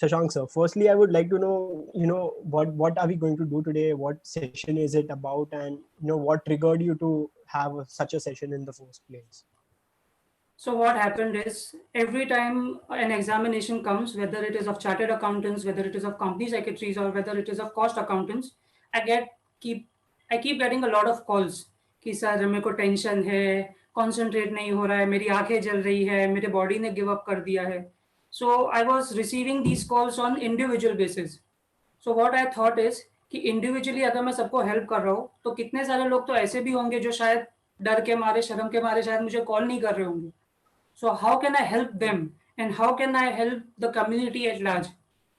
Shashank sir, firstly, I would like to know, what are we going to do today? What session is it about? And, what triggered you to have such a session in the first place? So what happened is every time an examination comes, whether it is of chartered accountants, whether it is of company secretaries, or whether it is of cost accountants, I get keep I keep getting a lot of calls कि sir मेरे को tension है, concentrate नहीं हो रहा है, मेरी आंखें जल रही है, मेरे बॉडी ने गिव अप कर दिया है. So I was receiving these calls on individual basis. So what I thought is कि इंडिविजुअली अगर मैं सबको हेल्प कर रहा हूँ तो कितने सारे लोग तो ऐसे भी होंगे जो शायद डर के मारे, शर्म के मारे शायद मुझे कॉल नहीं कर रहे होंगे. So how can I help them and how can I help the community at large?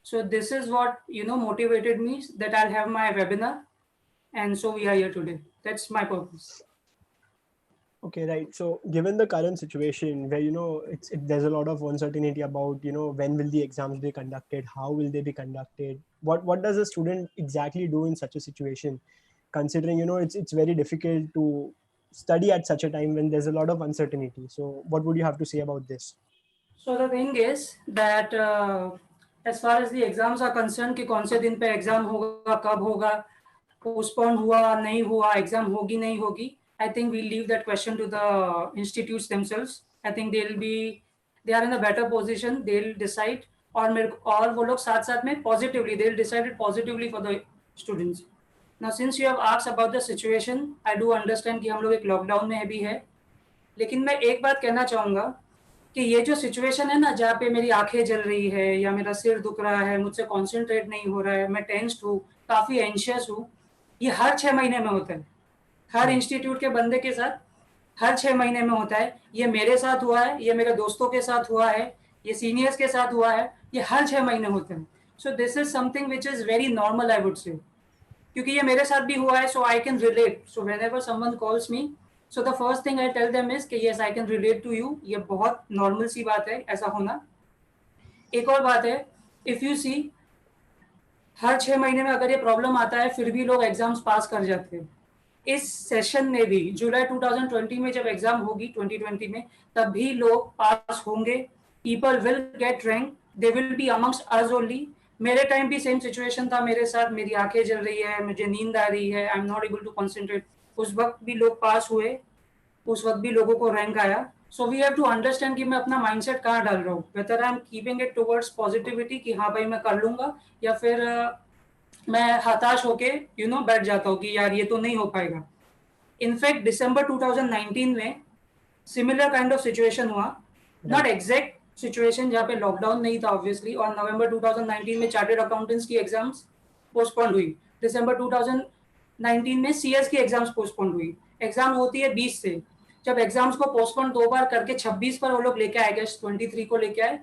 So this is what motivated me that I'll have my webinar, and so we are here today. That's my purpose. Okay, right. So given the current situation where, there's a lot of uncertainty about, when will the exams be conducted, how will they be conducted, what does a student exactly do in such a situation, considering, it's very difficult to study at such a time when there's a lot of uncertainty. So what would you have to say about this? So the thing is that as far as the exams are concerned कि कौन से दिन पे exam होगा, कब होगा, postpone हुआ नहीं हुआ, एग्जाम होगी नहीं होगी, I think we leave that question to the institutes themselves. I think they are in a better position, they'll decide. और वो लोग साथ साथ में positively they'll decide it positively for the students. Now since you have asked about the situation, I do understand कि हम लोग एक लॉकडाउन में भी है, लेकिन मैं एक बात कहना चाहूँगा कि ये जो सिचुएशन है ना, जहाँ पे मेरी आंखें जल रही है या मेरा सिर दुख रहा है, मुझसे कॉन्सेंट्रेट नहीं हो रहा है, मैं टेंस्ड हूँ, काफ़ी एंशियस हूँ, ये हर 6 महीने में होता है. हर इंस्टीट्यूट के बंदे के साथ हर 6 महीने में होता है. ये मेरे साथ हुआ है, ये मेरे दोस्तों के साथ हुआ है, ये सीनियर्स के साथ हुआ है, ये हर 6 महीने होता है. So this is something which is very normal I would say, क्योंकि ये मेरे साथ भी हुआ है. So I can relate. So whenever someone calls me, so the first thing I tell them is कि yes I can relate to you. ये बहुत नॉर्मल सी बात है ऐसा होना. एक और बात है, इफ यू सी, हर 6 महीने में अगर ये प्रॉब्लम आता है फिर भी लोग एग्जाम्स पास कर जाते हैं. इस सेशन में भी जुलाई 2020 में जब एग्जाम होगी 2020 में, तब भी लोग पास होंगे. People will get rank, they will be amongst us only. मेरे टाइम भी सेम सिचुएशन था मेरे साथ, मेरी आंखें जल रही है, मुझे नींद आ रही है, I am not able to concentrate. उस वक्त भी लोग पास हुए, उस वक्त भी लोगों को रैंक आया. So we have to understand कि मैं अपना माइंडसेट कहाँ डाल रहा हूँ. Whether I am keeping it towards positivity कि हाँ भाई मैं कर लूंगा, या फिर मैं हताश होके बैठ जाता हूँ कि यार ये तो नहीं हो पाएगा. इनफैक्ट दिसंबर 2019 में सिमिलर काइंड ऑफ सिचुएशन हुआ, नॉट एग्जैक्ट सिचुएशन जहाँ पे लॉकडाउन नहीं था ऑब्वियसली, और नवंबर 2019 में चार्टर्ड अकाउंटेंट्स की एग्जाम्स पोस्टपोन हुई. दिसंबर 2019 में सीएस की एग्जाम्स पोस्टपोन हुई. एग्जाम होती है 20 से. जब एग्जाम्स को पोस्टपोन 2 बार करके 26 पर वो लोग लेके आए, गेस्ट 23 को लेके आए,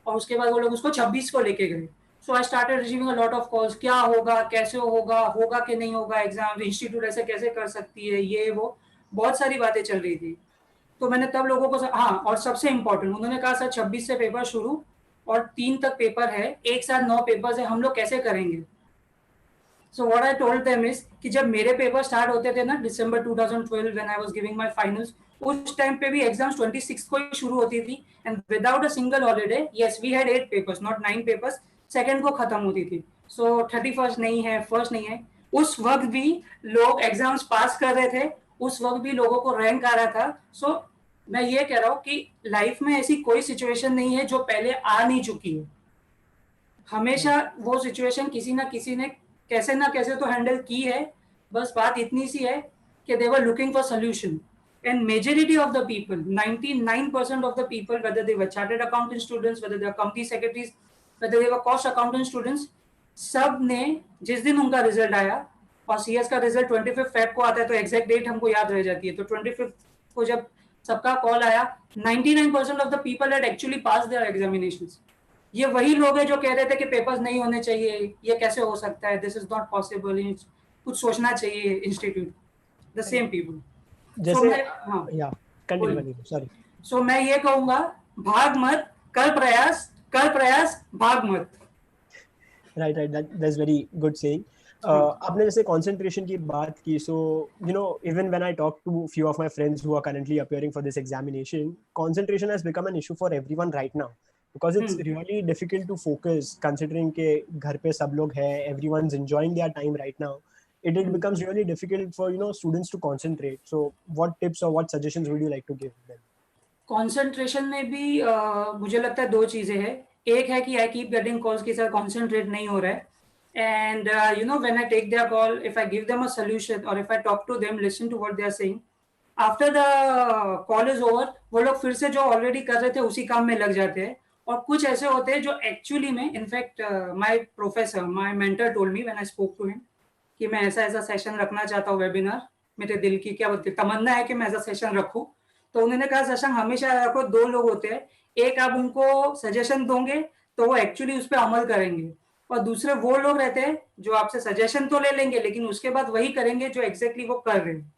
और उसके बाद वो लोग उसको 26 को लेके गए. So I started receiving a lot of calls, क्या होगा, कैसे होगा, होगा कि नहीं होगा एग्जाम, इंस्टीट्यूट ऐसे कैसे कर सकती है, ये वो बहुत सारी बातें चल रही थी. तो मैंने तब लोगों को हाँ, और सबसे इम्पोर्टेंट उन्होंने कहा सर 26 से पेपर शुरू और 3 तक पेपर है, एक साथ 9 पेपर्स है, हम लोग कैसे करेंगे. So what I told them is कि जब मेरे पेपर स्टार्ट होते थे ना दिसंबर 2012 when I was giving my finals, उस टाइम पे भी एग्जाम्स 26 को ही शुरू होती थी, and without a single holiday. Yes we had 8 papers not 9 papers. Second को खत्म होती थी. सो 31st नहीं है, फर्स्ट नहीं है. उस वक्त भी लोग एग्जाम्स पास कर रहे थे, उस वक्त भी लोगों को रैंक आ रहा था. सो मैं ये कह रहा हूँ कि लाइफ में ऐसी कोई सिचुएशन नहीं है जो पहले आ नहीं चुकी है. हमेशा वो सिचुएशन किसी ना किसी ने कैसे ना कैसे तो हैंडल की है. बस बात इतनी सी है कि they were looking for solution. And majority of the people, 99% of the people, whether they were chartered accountant students, whether they were company secretaries, whether they were cost accountant students, सब ने जिस दिन उनका रिजल्ट आया, और CS का result 25 Feb को आता है तो एग्जैक्ट डेट हमको याद रह जाती है. तो 25 को जब सबका कॉल आया, 99% of the people had actually pass their examinations. ये वही लोग हैं जो कह रहे थे कि पेपर्स नहीं होने चाहिए, ये कैसे हो सकता है, दिस इज नॉट पॉसिबल, कुछ सोचना चाहिए इंस्टीट्यूट. The same people. जैसे या कंटिन्यू सॉरी. सो मैं ये कहूंगा, भाग मत, कर प्रयास, भाग मत. Right that's very good saying. आपने जैसे कंसंट्रेशन की बात की, so even when I talk to few of my friends who are currently appearing for this examination, concentration has become an issue for everyone right now. because it's really difficult to focus considering के घर पे सब लोग हैं, everyone's enjoying their time right now. It becomes really difficult for students to concentrate. So what tips or what suggestions would you like to give them? Concentration में भी मुझे लगता है दो चीजें हैं. एक है कि आई कीप गेटिंग कॉल्स कि सर कंसंट्रेट नहीं हो रहा है. And when I take their call, if I give them a solution or if I talk to them, listen to what they are saying, after the call is over, वो लोग फिर से जो already कर रहे थे उसी काम में लग जाते हैं. और कुछ ऐसे होते हैं जो एक्चुअली में, in fact my professor, my mentor told me when I spoke to him कि मैं ऐसा ऐसा सेशन रखना चाहता हूँ, वेबिनार, मेरे दिल की क्या बोलते तमन्ना है कि मैं ऐसा सेशन रखूँ. तो उन्होंने कहा सेशन हमेशा रखो, दो लोग होते हैं, एक आप उनको सजेशन दोगे तो वो एक्चुअली उस पर अमल करेंगे, और दूसरे वो लोग रहते हैं जो आपसे सजेशन तो ले लेंगे लेकिन उसके बाद वही करेंगे जो एग्जैक्टली वो कर रहे हैं.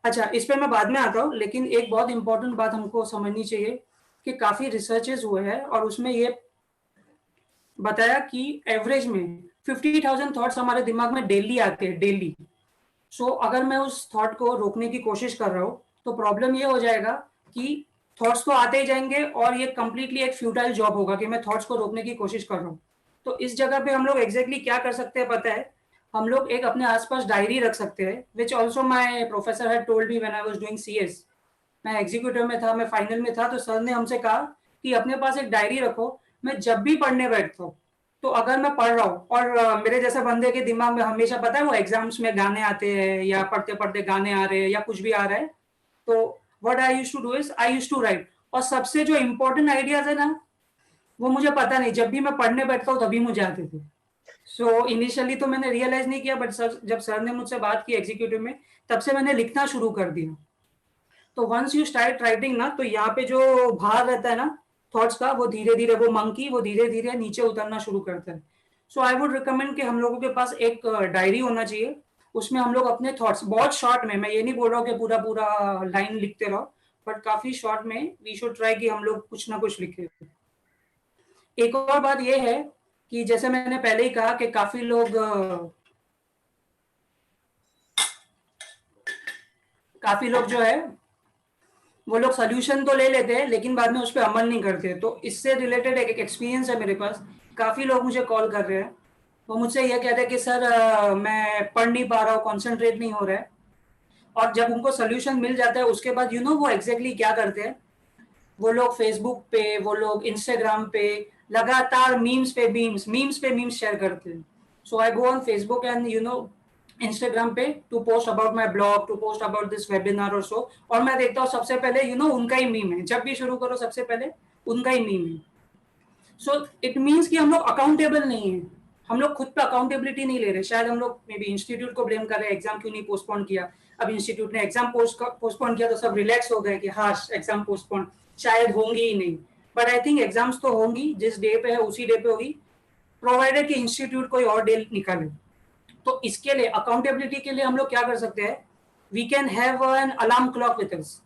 अच्छा, इस पे मैं बाद में आता हूँ, लेकिन एक बहुत इंपॉर्टेंट बात हमको समझनी चाहिए कि काफी रिसर्चेस हुए हैं और उसमें ये बताया कि एवरेज में 50,000 थॉट्स हमारे दिमाग में डेली आते हैं, डेली. सो अगर मैं उस थॉट को रोकने की कोशिश कर रहा हूँ तो प्रॉब्लम ये हो जाएगा कि थॉट्स तो आते ही जाएंगे और ये कंप्लीटली एक फ्यूटाइल जॉब होगा कि मैं थॉट्स को रोकने की कोशिश कर रहा हूँ. तो इस जगह पे हम लोग एग्जैक्टली क्या कर सकते हैं पता है? हम लोग एक अपने आसपास डायरी रख सकते हैं, which also my professor had told me when I was doing CS. मैं एग्जीक्यूटिव में था, मैं फाइनल में था, तो सर ने हमसे कहा कि अपने पास एक डायरी रखो, मैं जब भी पढ़ने बैठता हूँ तो अगर मैं पढ़ रहा हूँ और मेरे जैसे बंदे के दिमाग में हमेशा पता है वो एग्जाम्स में गाने आते हैं या पढ़ते पढ़ते गाने आ रहे हैं या कुछ भी आ रहा है, तो what I used to do is I used to write. और सबसे जो इंपॉर्टेंट आइडियाज है ना, वो मुझे पता नहीं, जब भी मैं पढ़ने बैठता हूँ तभी मुझे आते थे. सो इनिशियली तो मैंने रियलाइज नहीं किया, बट सर, जब सर ने मुझसे बात की एग्जीक्यूटिव में, तब से मैंने लिखना शुरू कर दिया. तो वंस यू स्टार्ट राइटिंग ना, तो यहाँ पे जो भार रहता है ना थॉट्स का, वो धीरे धीरे, वो मंकी वो धीरे धीरे नीचे उतरना शुरू करता है. सो आई वुड रिकमेंड कि हम लोगों के पास एक डायरी होना चाहिए, उसमें हम लोग अपने थॉट्स बहुत शॉर्ट में, मैं ये नहीं बोल रहा हूँ कि पूरा पूरा लाइन लिखते रहो, बट काफी शॉर्ट में वी शुड ट्राई कि हम लोग कुछ ना कुछ लिखे. एक और बात ये है कि जैसे मैंने पहले ही कहा कि काफी लोग जो है वो लोग सोल्यूशन तो ले लेते हैं लेकिन बाद में उस पर अमल नहीं करते. तो इससे रिलेटेड एक एक्सपीरियंस है मेरे पास. काफी लोग मुझे कॉल कर रहे हैं, वो मुझसे ये कहते हैं कि सर मैं पढ़ नहीं पा रहा हूँ, कॉन्सेंट्रेट नहीं हो रहा है. और जब उनको सोल्यूशन मिल जाता है उसके बाद वो एग्जैक्टली क्या करते हैं, वो लोग फेसबुक पे, वो लोग इंस्टाग्राम पे लगातार मीम्स पे मीम्स शेयर करते हैं. So I go on Facebook and Instagram पे to post about my blog, to post about this webinar और सो, और मैं देखता हूँ सबसे पहले उनका ही मीम है. जब भी शुरू करो सबसे पहले उनका ही मीम है. सो इट मीन्स कि हम लोग अकाउंटेबल नहीं है, हम लोग खुद पे अकाउंटेबिलिटी नहीं ले रहे. शायद हम लोग मे बी इंस्टीट्यूट को ब्लेम कर रहे हैं, एग्जाम क्यों नहीं पोस्टपोन किया. अब इंस्टीट्यूट ने एग्जाम पोस्टपोन किया तो सब रिलैक्स हो गए कि हाँ एग्जाम पोस्टपोन शायद होंगी ही नहीं. बट आई थिंक एग्जाम्स तो होंगी, जिस डे पे है उसी डे पे होगी, प्रोवाइडेड कि इंस्टीट्यूट कोई और डे निकाले. तो इसके लिए अकाउंटेबिलिटी के लिए हम लोग क्या कर सकते हैं, we can have an alarm clock with us,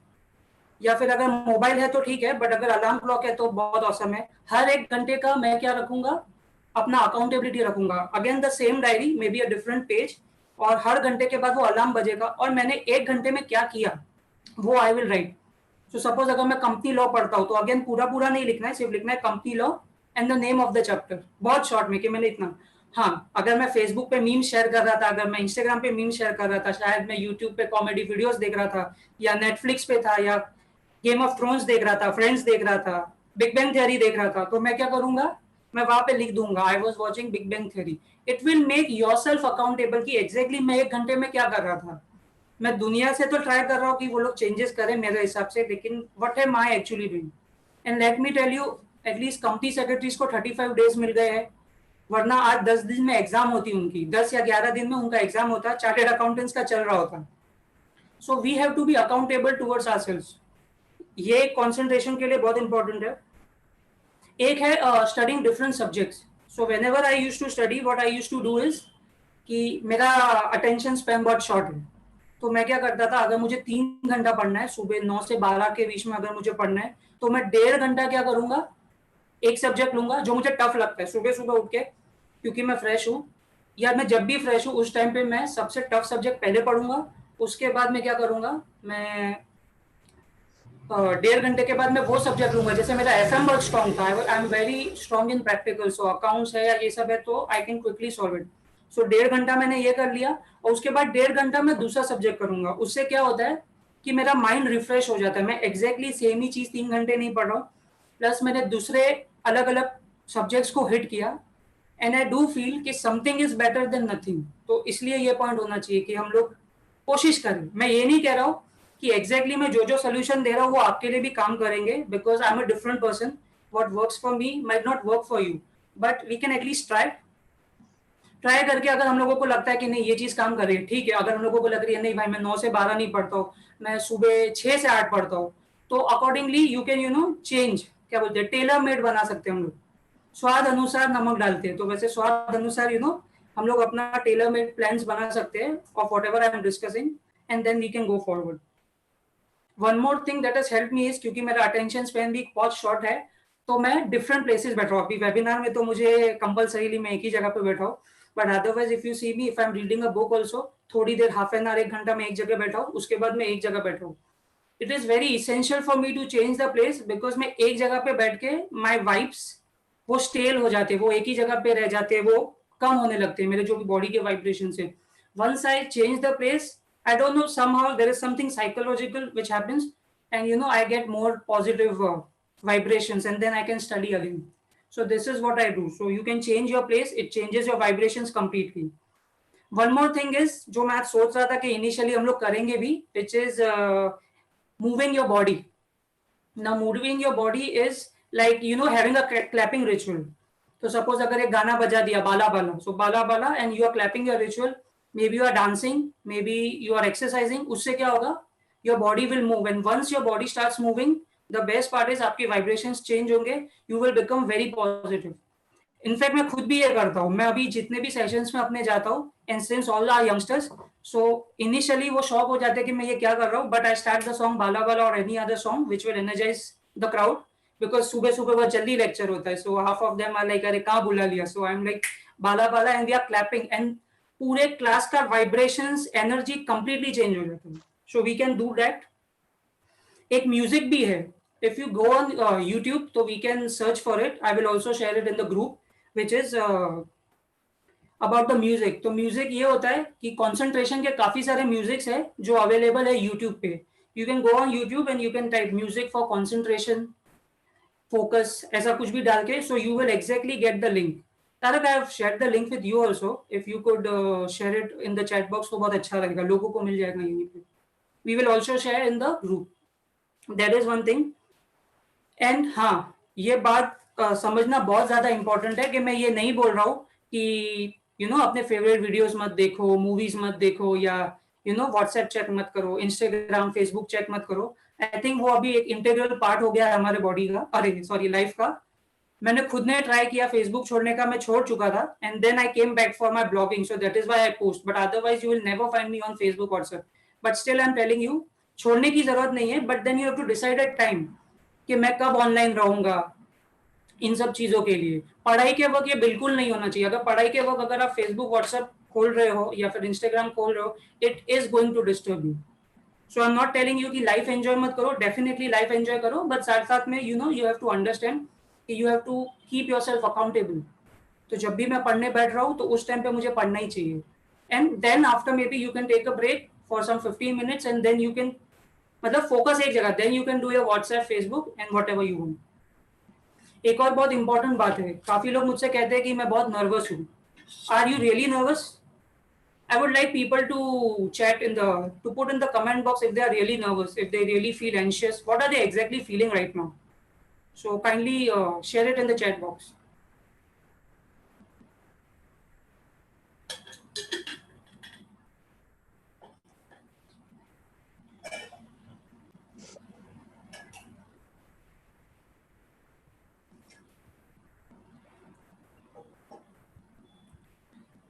या फिर अगर मोबाइल है तो ठीक है, बट अगर अलार्म क्लॉक है तो बहुत औसम है. हर एक घंटे का मैं क्या रखूंगा, अपना अकाउंटेबिलिटी रखूंगा. Again the same diary, may be a different page, और हर घंटे के बाद वो अलार्म बजेगा और मैंने एक घंटे में क्या किया वो I will write. So suppose अगर मैं कंपनी लॉ पढ़ता हूँ तो अगेन पूरा पूरा नहीं लिखना है, सिर्फ लिखना है company law and the name of the chapter, बहुत शॉर्ट में कि मैंने इतना. हाँ, अगर मैं फेसबुक पे मीम शेयर कर रहा था, अगर मैं इंस्टाग्राम पे मीम शेयर कर रहा था, शायद मैं यूट्यूब पे कॉमेडी वीडियोस देख रहा था, या नेटफ्लिक्स पे था, या गेम ऑफ थ्रोन्स देख रहा था, फ्रेंड्स देख रहा था, बिग बैंग थियरी देख रहा था, तो मैं क्या करूंगा, मैं वहां पे लिख दूंगा I was watching big bang theory. It will make yourself accountable कि एग्जैक्टली मैं एक घंटे में क्या कर रहा था. मैं दुनिया से तो ट्राई कर रहा हूँ कि वो लोग चेंजेस करें मेरे हिसाब से, लेकिन what am I actually doing. And let me tell you, at least company secretaries को 35 डेज मिल गए हैं, वरना आज 10 दिन में एग्जाम होती उनकी, 10 या 11 दिन में उनका एग्जाम होता, चार्टेड अकाउंटेंट्स का चल रहा होता. So we have to be accountable towards ourselves. ये कंसंट्रेशन के लिए बहुत इंपॉर्टेंट है. एक है studying different subjects. So whenever I used to study, what I used to do is कि मेरा अटेंशन स्पैन बहुत शॉर्ट है, तो मैं क्या करता था, अगर मुझे 3 घंटा पढ़ना है, सुबह 9 से 12 के बीच में अगर मुझे पढ़ना है, तो मैं 1.5 घंटा क्या करूंगा, एक सब्जेक्ट लूंगा जो मुझे टफ लगता है सुबह सुबह उठ के, क्योंकि मैं फ्रेश हूँ, या मैं जब भी फ्रेश हूँ उस टाइम पे मैं सबसे टफ सब्जेक्ट पहले पढ़ूंगा. उसके बाद मैं क्या करूंगा, मैं 1.5 घंटे के बाद मैं वो सब्जेक्ट लूंगा, जैसे मेरा एफएम बहुत स्ट्रॉन्ग था, I am very strong in practical, so accounts है या ये सब है तो I can quickly solve it. So 1.5 घंटा मैंने ये कर लिया, और उसके बाद 1.5 घंटा मैं दूसरा सब्जेक्ट करूंगा। उससे क्या होता है कि मेरा माइंड रिफ्रेश हो जाता है, मैं एग्जैक्टली सेम ही चीज 3 घंटे नहीं पढ़ रहा हूँ, प्लस मैंने दूसरे अलग अलग सब्जेक्ट्स को हिट किया, एंड आई डू फील कि something is better than nothing. तो इसलिए ये पॉइंट होना चाहिए कि हम लोग कोशिश करें। मैं ये नहीं कह रहा हूँ कि एग्जैक्टली मैं जो सोल्यूशन दे रहा हूँ वो आपके लिए भी काम करेंगे, because I am a different person, what works for me might not work for you, but we can at least try करके अगर हम लोगों को लगता है कि नहीं ये चीज काम कर रही है, ठीक है। अगर हम लोगों को लग रही है नहीं भाई मैं 9 से 12 नहीं पढ़ता हूँ, मैं सुबह 6 से 8 पढ़ता हूँ, तो अकॉर्डिंगली यू कैन चेंज, क्या बोलते हैं, टेलर मेड बना सकते हैं हम लोग। स्वाद अनुसार नमक डालते हैं, तो वैसे स्वाद अनुसार हम लोग अपना टेलर मेड प्लान्स बना सकते हैं of whatever I am discussing, and then we can go forward. One more thing that has help me is, क्योंकि मेरा अटेंशन स्पैन भी बहुत शॉर्ट है, तो मैं डिफरेंट प्लेसेस बैठा हूँ। अभी वेबिनार में तो मुझे कंपलसरीली मैं एक ही जगह पे बैठा हूँ, but otherwise if you see me, if I am reading a book also, थोड़ी देर हाफ एन आवर 1 घंटा मैं एक जगह बैठा हूँ, उसके बाद मैं एक जगह बैठा हूँ। It is very essential for me to change the place, because मैं एक जगह पे बैठ के माई वाइब्स वो स्टेल हो जाते हैं, वो एक ही जगह पे रह जाते हैं, वो कम होने लगते हैं मेरे जो भी बॉडी के वाइब्रेशन से। Once I change the place, I don't know, somehow there is something psychological which happens, and I get more positive vibrations, and then I can study again. So this is what I do. So you can change your place, it changes your vibrations completely. One more thing is जो मैं आज सोच रहा था कि initially हम लोग करेंगे भी, which is moving your body. Now moving your body is like having a clapping ritual. तो सपोज अगर एक गाना बजा दिया Bala Bala, so Bala Bala and you are clapping your ritual, maybe you are dancing, maybe you are exercising, उससे क्या होगा, your body will move, and once your body starts moving, the best part is आपकी vibrations change होंगे, you will become very positive. In fact मैं खुद भी ये करता हूँ, मैं अभी जितने भी सेशंस में अपने जाता हूँ, and since all are youngsters, so initially वो शॉक हो जाते हैं कि मैं ये क्या कर रहा हूँ, but I start the song Bala Bala और any other song which will energize the crowd, because सुबह सुबह बहुत जल्दी लेक्चर होता है, so half of them are like अरे कहाँ बुला लिया, so I am like Bala Bala and we are clapping, and पूरे क्लास का वाइब्रेशंस एनर्जी कंप्लीटली चेंज हो जाता है। So we can do that. एक म्यूजिक भी है, if you go on YouTube, so we can search for it. I will also share it in the group, which is about the music. तो music ये होता है कि concentration के काफी सारे म्यूजिक्स है जो अवेलेबल है यूट्यूब पे। You can go on YouTube and you can type music for concentration, focus, ऐसा कुछ भी डाल के, so you will exactly get the link. Tarak, I have shared the link with you also, if you could share it in the chat box तो बहुत अच्छा लगेगा, लोगों को मिल जाएगा यहीं पे। We will also share in the group, that is one thing. And हाँ, ये बात समझना बहुत ज्यादा इंपॉर्टेंट है कि मैं ये नहीं बोल रहा हूँ कि अपने फेवरेट वीडियोस मत देखो, मूवीज मत देखो, या व्हाट्सएप चेक मत करो, इंस्टाग्राम फेसबुक चेक मत करो। आई थिंक वो अभी एक इंटीग्रल पार्ट हो गया है हमारे बॉडी का, अरे सॉरी लाइफ का। मैंने खुद ने ट्राई किया फेसबुक छोड़ने का, मैं छोड़ चुका था, and then I came back for my blogging, so that is why I post, but otherwise you will never find me on Facebook WhatsApp. But still I am telling you, छोड़ने की जरूरत नहीं है, but then you have to decide at time कि मैं कब online रहूंगा इन सब चीजों के लिए। पढ़ाई के वक्त ये बिल्कुल नहीं होना चाहिए। अगर पढ़ाई के वक्त अगर आप फेसबुक व्हाट्सएप खोल रहे हो या फिर इंस्टाग्राम खोल रहे हो, it is going to disturb you. So I am not telling you कि लाइफ एंजॉय मत करो, डेफिनेटली लाइफ एंजॉय करो, बट साथ साथ में यू हैव टू अंडरस्टैंड कि you have to keep yourself accountable. तो जब भी मैं पढ़ने बैठ रहा हूँ तो उस टाइम पे मुझे पढ़ना ही चाहिए, and then after maybe you can take a break for some 15 minutes, and then you can मतलब फोकस एक जगह, then you can do your WhatsApp Facebook and whatever you want. एक और बहुत इंपॉर्टेंट बात है, काफी लोग मुझसे कहते हैं कि मैं बहुत नर्वस हूँ। Are you really nervous? I would like people to chat to put in the comment box if they are really nervous, if they really feel anxious, what are they exactly feeling right now? So kindly share it in the chat box.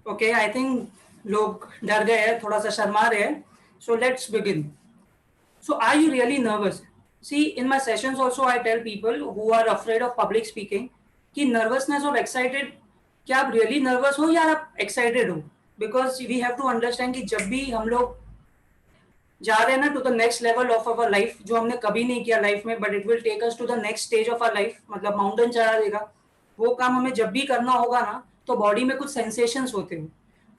Okay, I think लोग डर गए हैं, थोड़ा सा शर्मा रहे हैं, so let's begin. So are you really nervous? See, in my sessions also I tell people who are afraid of public speaking कि nervousness और excited, क्या आप really nervous हो या आप excited हो? Because we have to understand कि जब भी हम लोग जा रहे हैं ना to the next level of our life, जो हमने कभी नहीं किया लाइफ में, but it will take us to the next stage of our life, मतलब माउंटेन चढ़ा देगा। वो काम हमें जब भी करना होगा ना, तो बॉडी में कुछ सेंसेशंस होते हैं,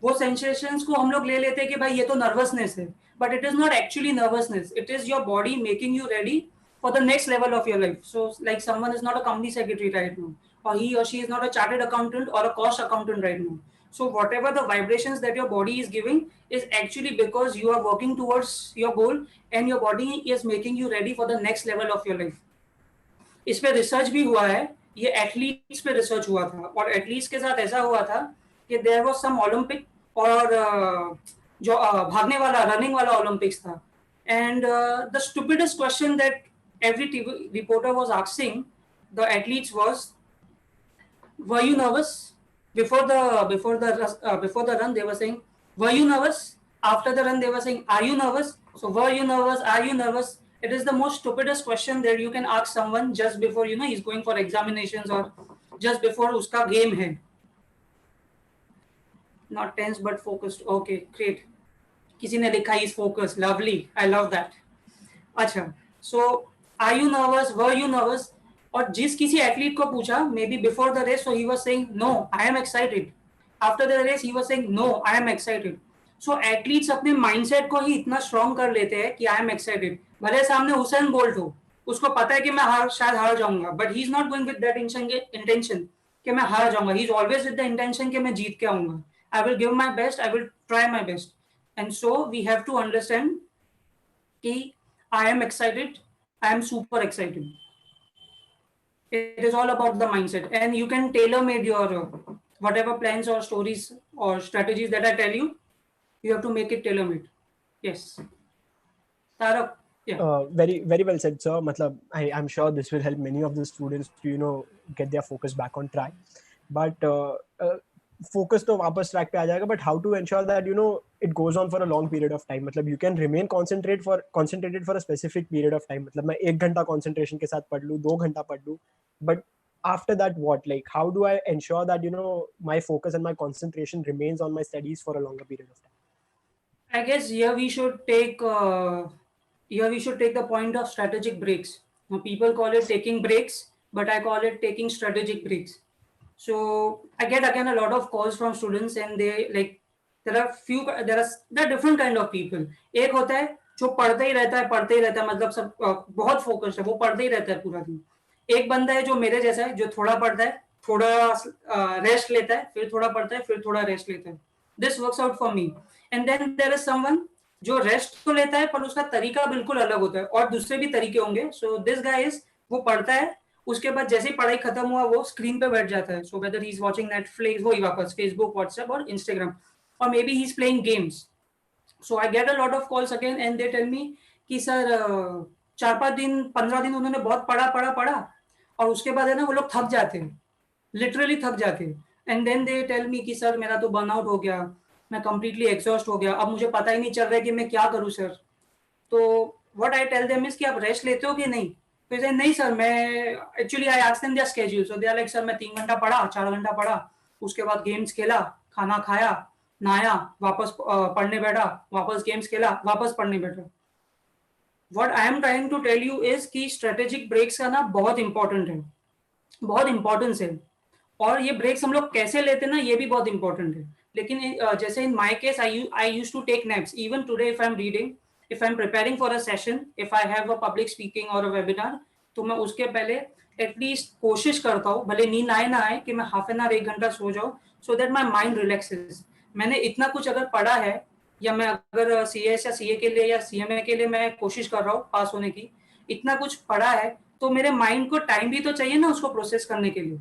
वो सेंसेशंस को हम लोग ले लेते हैं कि भाई ये तो नर्वसनेस है, but it is not actually nervousness, it is your body making you ready for the next level of your life. So like someone is not a company secretary right now, or he or she is not a chartered accountant or a cost accountant right now. So whatever the vibrations that your body is giving is actually because you are working towards your goal, and your body is making you ready for the next level of your life. इस पे research भी हुआ है, ये athletes पे research हुआ था, और एथलीट्स के साथ ऐसा हुआ था कि देयर वाज सम ओलंपिक, और जो भागने वाला रनिंग वाला ओलंपिक्स था, and the stupidest question that every TV reporter was asking the athletes was, were you nervous before the run? They were saying, were you nervous? After the run they were saying, are you nervous? So were you nervous, are you nervous? It is the most stupidest question that you can ask someone just before, you know, he's going for examinations, or just before uska game hai. Not tense but focused. Okay, great. किसी ने लिखा is focused. Lovely, I love that. अच्छा, so are you nervous, were you nervous? और जिस किसी athlete को पूछा, maybe before the race, so he was saying no, I am excited. After the race he was saying no, I am excited. So athletes अपने mindset को ही इतना strong कर लेते हैं कि I am excited. भले सामने हुसैन बोल्ट हो, उसको पता है कि मैं शायद हार जाऊंगा, but he is not going with that intention कि मैं हार जाऊंगा, he is always with the intention कि मैं जीत के आऊंगा. I will give my best, I will try my best. And so we have to understand कि I am excited, I am super excited. It is all about the mindset, and you can tailor made your whatever plans or stories or strategies that I tell you, you have to make it tailor made. Yes, Tarak. Yeah. Very very well said, sir. Matlab, I'm sure this will help many of the students to, you know, get their focus back on track. But focus to वापस track पे आ जाएगा, but how to ensure that, you know, it goes on for a long period of time. मतलब you can remain concentrated for a specific period of time. मतलब मैं 1 घंटा concentration के साथ पढ़ लूँ, 2 घंटा पढ़ लूँ, but after that what? Like how do I ensure that, you know, my focus and my concentration remains on my studies for a longer period of time? I guess here we should take the point of strategic breaks. Now people call it taking breaks, but I call it taking strategic breaks. So I get again a lot of calls from students, and they like there are different kind of people. एक होता है जो पढ़ते ही रहता है, मतलब सब बहुत फोकस्ड है, वो पढ़ते ही रहता है पूरा दिन. एक बंदा है जो मेरे जैसा है, जो थोड़ा पढ़ता है, थोड़ा रेस्ट लेता है, फिर थोड़ा पढ़ता है, फिर थोड़ा रेस्ट लेता है. This works out for me. And then there is someone जो रेस्ट तो लेता है, पर उसका तरीका बिल्कुल अलग होता है, और दूसरे भी तरीके होंगे. सो दिस गाय इज, वो पढ़ता है, उसके बाद जैसे ही पढ़ाई खत्म हुआ वो स्क्रीन पे बैठ जाता है. So whether he is watching Netflix, वही वापस फेसबुक, व्हाट्सएप और इंस्टाग्राम, और maybe he is playing games. So I get a lot of calls again, and they tell me कि सर 4-5 दिन 15 दिन उन्होंने बहुत पढ़ा, और उसके बाद है ना वो लोग थक जाते हैं, लिटरली थक जाते हैं. And then they tell me कि सर मेरा तो बर्नआउट हो गया, मैं कंप्लीटली एग्जॉस्ट हो गया, अब मुझे पता ही नहीं चल रहा है कि मैं क्या करूं सर. तो what I tell them is कि आप रेस्ट लेते हो कि नहीं. तो से नहीं सर, मैं actually I asked them their schedule. So they are like sir मैं 3 घंटा पढ़ा, 4 घंटा पढ़ा, उसके बाद गेम्स खेला, खाना खाया, नहाया, वापस पढ़ने बैठा, वापस गेम्स खेला, वापस पढ़ने बैठा. What I am trying to tell you is कि स्ट्रेटेजिक ब्रेक्स का ना बहुत इंपॉर्टेंट है, बहुत इंपॉर्टेंस है. और ये ब्रेक्स हम लोग कैसे लेते हैं ना, ये भी बहुत इंपॉर्टेंट है. लेकिन जैसे in my case I used to take naps. Even today if I am reading, if I'm preparing for a session, if I have a public speaking or a webinar, तो मैं उसके पहले एटलीस्ट कोशिश करता हूँ, भले नींद आए ना आए, कि मैं हाफ एन आवर 1 घंटा सो जाऊँ, so that my mind relaxes. मैंने इतना कुछ अगर पढ़ा है, या मैं अगर सीएस या सीए के लिए या सीएमए के लिए मैं कोशिश कर रहा हूँ पास होने की, इतना कुछ पढ़ा है, तो मेरे माइंड को टाइम भी तो चाहिए ना उसको प्रोसेस करने के लिए.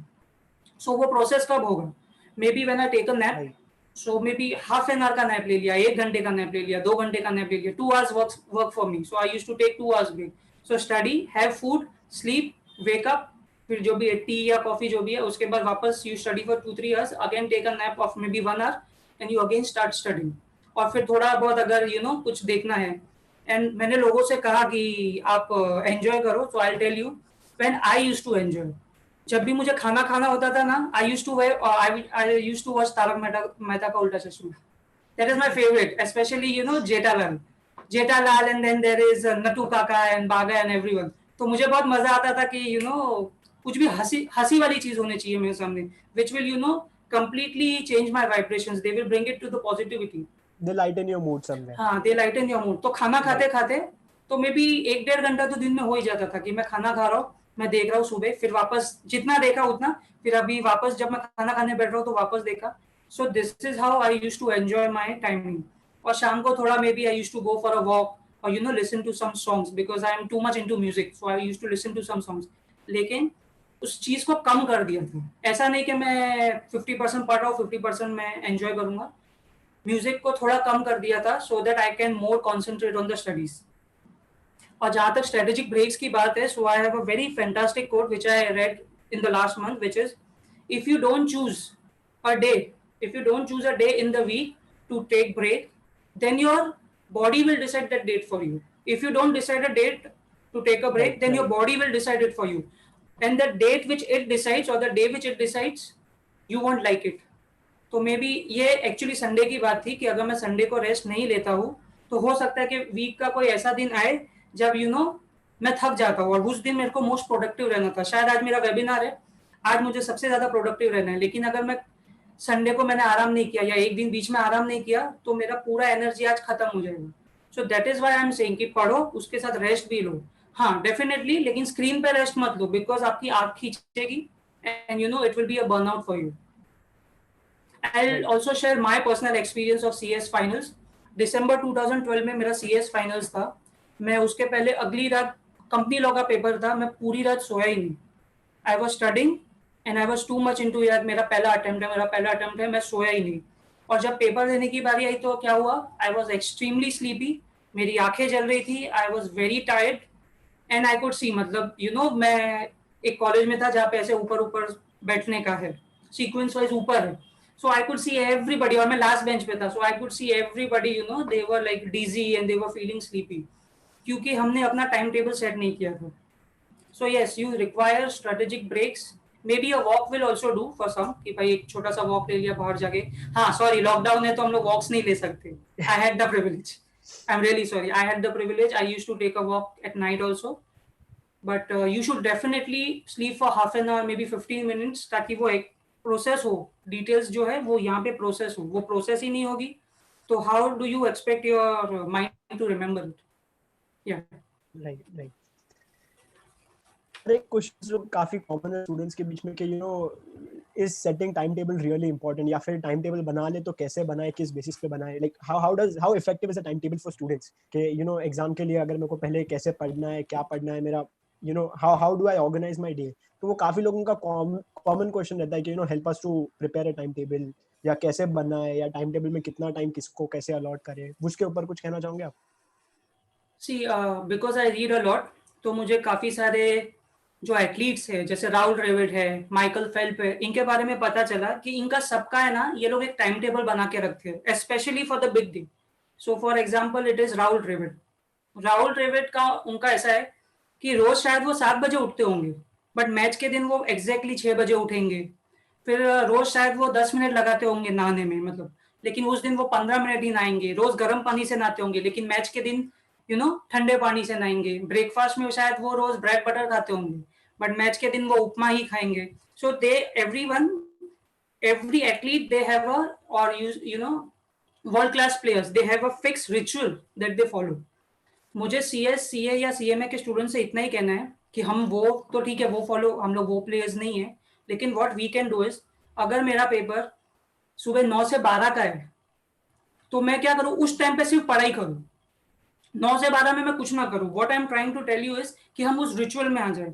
सो वो प्रोसेस कब होगा? Maybe when I take a nap. So maybe half an hour का नैप ले लिया, 1 घंटे का नैप ले लिया, 2 घंटे का नैप ले लिया, 2 hours work for me. So I used to take 2 hours break. So study, have food, sleep, wake up, फिर जो भी टी या कॉफी जो भी है, उसके बाद वापस you study for 2-3 hours, again take a nap of maybe 1 hour, and you again start studying. और फिर थोड़ा बहुत अगर यू नो कुछ देखना है. एंड मैंने लोगों से कहा कि आप एंजॉय करो, so I tell you when I used to enjoy. जब भी मुझे खाना होता था ना, I used to watch Taarak Mehta Ka Ooltah Chashmah. That is my favourite, specially you know Jethalal. Jethalal and then there is Natu Kaka and बागा एंड एवरीवन. तो मुझे बहुत मजा आता था कि कुछ भी हंसी हंसी वाली चीज होनी चाहिए मेरे सामने, which will completely change my vibrations. They will bring it to the positivity. They lighten your mood somewhere. हाँ, they lighten your mood. तो खाना खाते खाते तो मे बी 1-1.5 घंटा तो दिन में हो ही जाता था कि मैं खाना खा रहा हूँ, मैं देख रहा हूँ सुबह, फिर वापस जितना देखा उतना, फिर अभी वापस जब मैं खाना खाने बैठ रहा हूँ तो वापस देखा. So this is how I used to enjoy my timing. और शाम को थोड़ा maybe I used to go for a walk और listen to some songs because I am too much into music, so I used to listen to some songs. लेकिन उस चीज को कम कर दिया था. ऐसा नहीं कि मैं 50% पढ़ रहा हूँ, 50% मैं एंजॉय करूंगा. म्यूजिक को थोड़ा कम कर दिया था so that I can more concentrate on the studies. और जहां तक स्ट्रेटेजिक ब्रेक्स की बात है, so I have a very fantastic quote which I read in the last month, which is if you don't choose a day, if you don't choose a day in the week to take break, then your body will decide that date for you. If you don't decide a date to take a break, then your body will decide it for you, and the date which it decides or the day which it decides, you won't like it. तो may be ये actually Sunday की बात थी कि अगर मैं Sunday को rest नहीं लेता हूँ तो हो सकता है कि वीक का कोई ऐसा दिन आए जब मैं थक जाता हूँ, और उस दिन मेरे को मोस्ट प्रोडक्टिव रहना था. शायद आज मेरा वेबिनार है, आज मुझे सबसे ज्यादा प्रोडक्टिव रहना है, लेकिन अगर मैं संडे को मैंने आराम नहीं किया या एक दिन बीच में आराम नहीं किया तो मेरा पूरा एनर्जी आज खत्म हो जाएगा. सो that is why I am saying कि पढ़ो, उसके साथ रेस्ट भी लो. हाँ डेफिनेटली, लेकिन स्क्रीन पे रेस्ट मत लो बिकॉज आपकी आंख खींचेगी and it will be a burnout for you. I'll also share my personal experience of CS finals. दिसंबर 2012 में मेरा CS फाइनल्स था. मैं उसके पहले अगली रात कंपनी लॉ का पेपर था, मैं पूरी रात सोया ही नहीं. I was studying and I was to much into, यार मेरा पहला अटेम्प्ट है, मैं सोया ही नहीं. और जब पेपर देने की बारी आई तो क्या हुआ, आई वॉज एक्सट्रीमली स्लीपी, मेरी आंखें जल रही थी, I was very tired and I could see, मतलब मैं एक कॉलेज में था जहाँ पे ऐसे ऊपर ऊपर बैठने का है, सीक्वेंस वाइज ऊपर है. So I could see everybody, और मैं लास्ट बेंच पे था, so I could see everybody, they were like dizzy and they were feeling sleepy, क्योंकि हमने अपना टाइम टेबल सेट नहीं किया था. So yes, you require strategic breaks. Maybe a walk will also do for some, कि भाई एक छोटा सा वॉक ले लिया बाहर जाके. हाँ सॉरी, लॉकडाउन है तो हम लोग वॉक्स नहीं ले सकते. I had the privilege. I'm really sorry. I had the privilege. I used to take a walk at night also. But you should definitely sleep for half an hour, maybe 15 minutes, ताकि वो एक process हो, details जो है वो यहाँ पे process हो. वो प्रोसेस ही नहीं होगी तो how do you expect your mind to remember it. या राइट. एक क्वेश्चन जो काफी कॉमन है स्टूडेंट्स के बीच में कि is setting time table really important, या फिर टाइम टेबल बना ले तो कैसे बनाए, किस बेसिस पे बनाए, like how effective is a time table for students कि एग्जाम के लिए अगर मेरे को पहले कैसे पढ़ना है, क्या पढ़ना है, मेरा how do I organise my day. तो वो काफी लोगों का कॉमन क्वेश्चन रहता है कि help us to prepare a time table, या कैसे बनाए, या टाइम टेबल में कितना टाइम किसको कैसे अलॉट करें. उसके ऊपर कुछ कहना चाहोगे आप? See because I read a lot, तो मुझे काफी सारे जो एथलीट्स है जैसे राहुल द्रविड़ है, माइकल फेल्प है, इनके बारे में पता चला कि इनका सबका है ना, ये लोग एक टाइम टेबल बना के रखते हैं specially for the big day. So for example it is Rahul Dravid का उनका ऐसा है कि रोज शायद वो 7 बजे उठते होंगे, बट मैच के दिन वो एग्जैक्टली 6 बजे उठेंगे. फिर रोज शायद वो 10 मिनट लगाते होंगे नहाने में, मतलब, लेकिन उस दिन वो 15 मिनट ही नहाएंगे. रोज गर्म पानी से नहाते होंगे, लेकिन मैच के दिन ठंडे पानी से नहाएंगे. ब्रेकफास्ट में शायद वो रोज ब्रेड बटर खाते होंगे, बट मैच के दिन वो उपमा ही खाएंगे. सो दे every athlete they have a, or world class players, they have a fixed ritual that they follow. मुझे CS CA या CMA के स्टूडेंट से इतना ही कहना है कि हम वो तो ठीक है, वो फॉलो, हम लोग वो प्लेयर्स नहीं है, लेकिन what we can do is, अगर मेरा पेपर सुबह 9 से 12 का है तो मैं क्या करूं, उस टाइम पे सिर्फ पढ़ाई करूं. 9 से 12 में मैं कुछ ना करूं. What I am trying to tell you is कि हम उस रिचुअल में आ जाए.